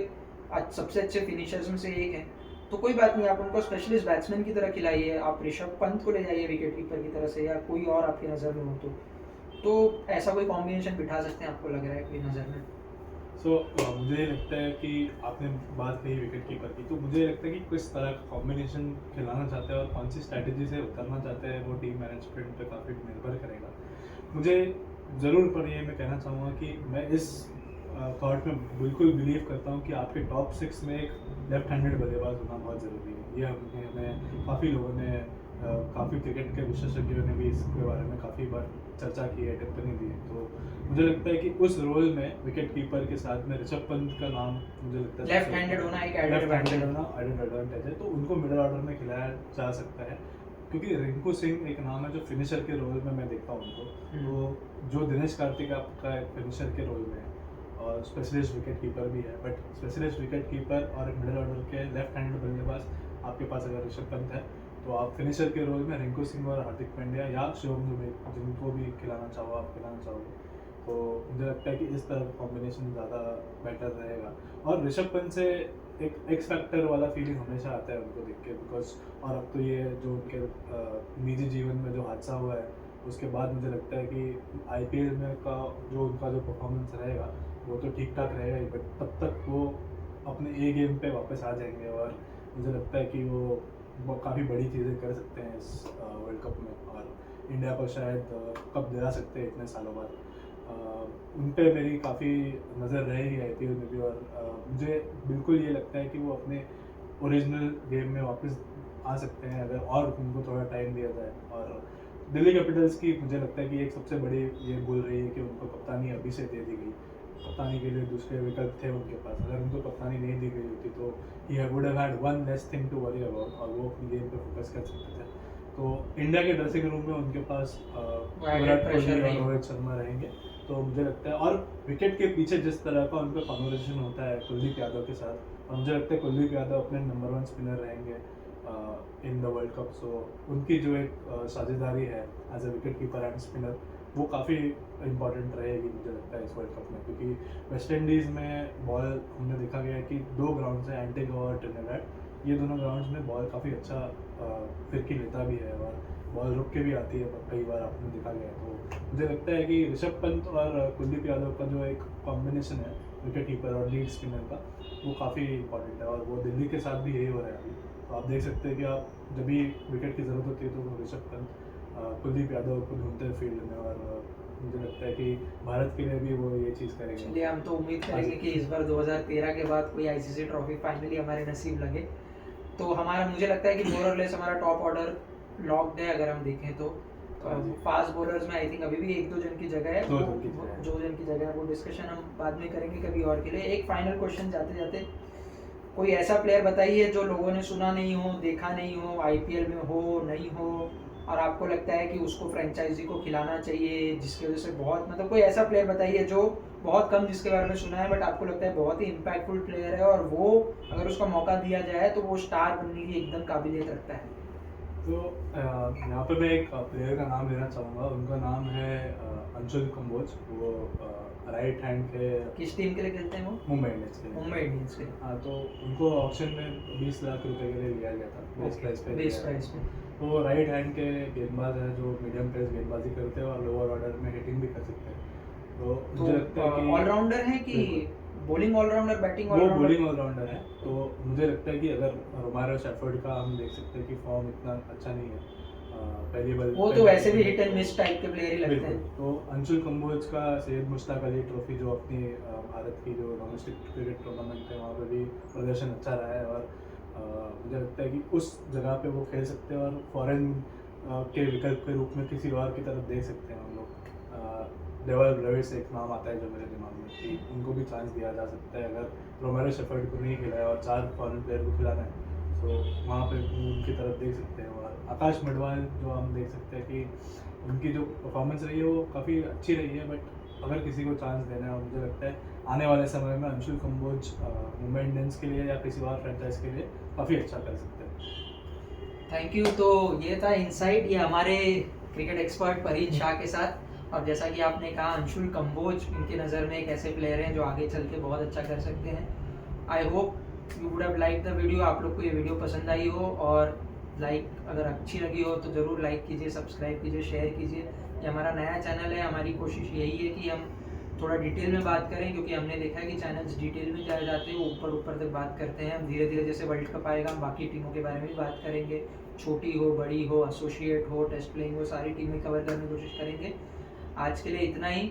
[SPEAKER 1] सबसे अच्छे फिनिशर्स में से एक है तो कोई बात नहीं, आप उनको स्पेशलिस्ट बैट्समैन की तरह खिलाइए, आप ऋषभ पंत को ले जाइए विकेट कीपर की तरह से, या कोई और आपकी नज़र में हो तो ऐसा कोई कॉम्बिनेशन बिठा सकते हैं, आपको लग रहा है कोई नज़र में?
[SPEAKER 2] मुझे लगता है कि आपने बात कही विकेट कीपर की, तो मुझे लगता है कि किस तरह का कॉम्बिनेशन खिलाना चाहते हैं और कौन सी स्ट्रैटेजी से उतरना चाहते हैं वो टीम मैनेजमेंट पे काफ़ी निर्भर करेगा। मुझे ज़रूर पर ये मैं कहना चाहूँगा कि मैं इस थॉट में बिल्कुल बिलीव करता हूँ कि आपके टॉप 6 में एक लेफ्ट हैंडेड बल्लेबाज होना बहुत ज़रूरी है। ये हमें काफ़ी लोगों ने काफ़ी क्रिकेट के विशेषज्ञों ने भी इसके बारे में काफ़ी बार चर्चा की है, टिप्पणी दी है। तो मुझे लगता है कि उस रोल में विकेट कीपर के साथ में ऋषभ पंत का नाम मुझे लगता है
[SPEAKER 1] लेफ्ट हैंडेड होना एक एडेड
[SPEAKER 2] एडवांटेज है, तो उनको मिडिल ऑर्डर में खिलाया जा सकता है, क्योंकि रिंकू सिंह एक नाम है जो फिनिशर के रोल में मैं देखता हूँ उनको, तो जो दिनेश कार्तिक आपका एक फिनिशर के रोल में है और स्पेशलिस्ट विकेट कीपर भी है, बट स्पेशलिस्ट विकेट कीपर और एक मिडिल ऑर्डर के लेफ्ट हैंडेड बल्लेबाज आपके पास अगर ऋषभ पंत है तो आप फिनिशर के रोल में रिंकू सिंह और हार्दिक पांड्या या शिवम दुबे जिनको भी खिलाना चाहो आप खिलाना चाहोगे, तो मुझे लगता है कि इस तरह का कॉम्बिनेशन ज़्यादा बेटर रहेगा। और ऋषभ पंत से एक एक्स फैक्टर वाला फीलिंग हमेशा आता है उनको देख के, बिकॉज और अब तो ये जो उनके निजी जीवन में जो हादसा हुआ है उसके बाद मुझे लगता है कि IPL में का जो उनका जो परफॉर्मेंस रहेगा वो तो ठीक ठाक रहेगा ही, बट तब तक वो अपने ए गेम पे वापस आ जाएंगे और मुझे लगता है कि वो काफ़ी बड़ी चीज़ें कर सकते हैं इस वर्ल्ड कप में और इंडिया को शायद कप दिला सकते हैं इतने सालों बाद। उन पे मेरी काफ़ी नज़र रहेगी IPL में भी और मुझे बिल्कुल ये लगता है कि वो अपने ओरिजिनल गेम में वापस आ सकते हैं अगर और उनको थोड़ा टाइम दिया जाए। और दिल्ली कैपिटल्स की मुझे लगता है कि एक सबसे बड़ी ये बोल रही है कि उनको कप्तानी अभी से दे दी गई। कप्तानी के लिए दूसरे विकल्प थे उनके पास, अगर उनको कप्तानी नहीं दी गई होती तो he would have had one less thing to worry about और वो अपनी गेम पे फोकस कर सकते थे। तो इंडिया के ड्रेसिंग रूम में उनके पास विराट कोहली और रोहित शर्मा रहेंगे। तो मुझे लगता है और विकेट के पीछे जिस तरह का उनका कॉन्वर्सेशन होता है कुलदीप यादव के साथ, और मुझे लगता है कुलदीप यादव अपने नंबर 1 स्पिनर रहेंगे in the world cup. So उनकी जो एक साझेदारी है as a wicket keeper and spinner वो काफ़ी इंपॉर्टेंट रहेगी मुझे लगता है इस वर्ल्ड कप में, क्योंकि वेस्ट इंडीज़ में बॉल हमने देखा गया है कि 2 ग्राउंड्स हैं, एंटीगा और ट्रिनिडाड, ये दोनों ग्राउंड्स में बॉल काफ़ी अच्छा फिरकी लेता भी है और बॉल रुक के भी आती है कई बार आपने देखा गया है। तो मुझे लगता है कि ऋषभ पंत और कुलदीप यादव का जो एक कॉम्बिनेशन है विकेट कीपर और लीड स्पिनर का वो काफ़ी इंपॉर्टेंट है और वो दिल्ली के साथ भी यही हो रहा है अभी। तो आप देख सकते हैं कि आप जब भी विकेट की ज़रूरत होती है तो वो ऋषभ पंत कुलदीप यादव को ढूंढते हैं फील्ड में और मुझे लगता है कि भारत के लिए भी वो ये चीज़ करेंगे।
[SPEAKER 1] चलिए हम तो उम्मीद करेंगे कि इस बार 2013 के बाद कोई ICC ट्रॉफी फाइनली हमारे नसीब लगे। तो हमारा मुझे लगता है कि मोर और लेस हमारा टॉप ऑर्डर लॉक्ड है अगर हम देखें तो। फास्ट बॉलर्स में आई थिंक अभी भी 1-2 जन की जगह है, 2 जन की जगह है, वो डिस्कशन हम बाद में करेंगे कभी और के लिए। एक फाइनल क्वेश्चन जाते जाते, कोई ऐसा प्लेयर बताइए जो लोगों ने सुना नहीं हो, देखा नहीं हो, IPL में हो नहीं हो, और आपको लगता है कि उसको फ्रेंचाइजी को खिलाना चाहिए, जिसकी वजह से बहुत मतलब कोई ऐसा प्लेयर बताइए जो बहुत कम जिसके बारे में सुना है बट आपको लगता है बहुत ही इम्पैक्टफुल प्लेयर है और वो अगर उसका मौका दिया जाए तो वो स्टार बनने की एकदम काबिलियत रखता है।
[SPEAKER 2] तो यहाँ पे मैं एक प्लेयर का नाम लेना चाहूँगा, उनका नाम है अंशुल कंबोज। वो राइट हैंड के
[SPEAKER 1] किस टीम के लिए खेलते हैं वो?
[SPEAKER 2] मुंबई इंडियंस के लिए।
[SPEAKER 1] मुंबई इंडियंस के लिए।
[SPEAKER 2] हाँ, तो उनको ऑक्शन में 20 लाख रुपए के लिए लिया गया था बेस प्राइस पे। तो वो राइट हैंड के गेंदबाज हैं जो मीडियम पेस गेंदबाजी करते हैं और लोअर ऑर्डर में हिटिंग भी कर सकते हैं। तो मुझे लगता है कि
[SPEAKER 1] ऑलराउंडर है कि बॉलिंग ऑलराउंडर, बैटिंग
[SPEAKER 2] वो बॉलिंग ऑलराउंडर है। तो मुझे लगता है कि अगर रोमारो शेफर्ड का हम देख सकते हैं कि फॉर्म इतना अच्छा नहीं है, पहली बॉल
[SPEAKER 1] वो तो वैसे भी हिट एंड मिस टाइप के प्लेयर ही लगते हैं।
[SPEAKER 2] तो अंशुल कंबोज का सैयद मुश्ताक अली ट्रॉफी जो अपनी भारत की जो डोमेस्टिक क्रिकेट टूर्नामेंट है वहाँ पे भी प्रदर्शन अच्छा रहा है और मुझे लगता है कि उस जगह पे वो खेल सकते हैं और फॉरेन के विकल्प के रूप में किसी और की तरफ देख सकते हैं हम लोग। डेवल ब्रेविस एक नाम आता है जो मेरे दिमाग में कि उनको भी चांस दिया जा सकता है अगर रोमेरो शेफर्ड को नहीं खिलाया और 4 फॉरेन प्लेयर को खिलाना है तो वहाँ पे उनकी तरफ देख सकते हैं। और आकाश मडवाल जो हम देख सकते हैं कि उनकी जो परफॉर्मेंस रही है वो काफ़ी अच्छी रही है, बट अगर किसी को चांस देना है और मुझे लगता है आने वाले समय में अंशुल कंबोज मुंबई इंडियंस के लिए या किसी और फ्रेंचाइज के लिए काफ़ी अच्छा कर सकते हैं।
[SPEAKER 1] Thank you. तो ये था इनसाइट, ये हमारे क्रिकेट एक्सपर्ट परीन शाह के साथ। और जैसा कि आपने कहा अंशुल कंबोज इनकी नज़र में एक ऐसे प्लेयर हैं जो आगे चल के बहुत अच्छा कर सकते हैं। I hope you would have like the video, आप लोग को ये वीडियो पसंद आई हो और लाइक अगर अच्छी लगी हो तो ज़रूर लाइक कीजिए, सब्सक्राइब कीजिए, शेयर कीजिए। ये हमारा नया चैनल है, हमारी कोशिश यही है कि हम थोड़ा डिटेल में बात करें क्योंकि हमने देखा है कि चैनल्स डिटेल में जाए जाते हैं, ऊपर ऊपर तक बात करते हैं। हम धीरे धीरे जैसे वर्ल्ड कप आएगा हम बाकी टीमों के बारे में भी बात करेंगे, छोटी हो, बड़ी हो, एसोसिएट हो, टेस्ट प्लेइंग हो, सारी टीमें कवर करने की कोशिश करेंगे। आज के लिए इतना ही।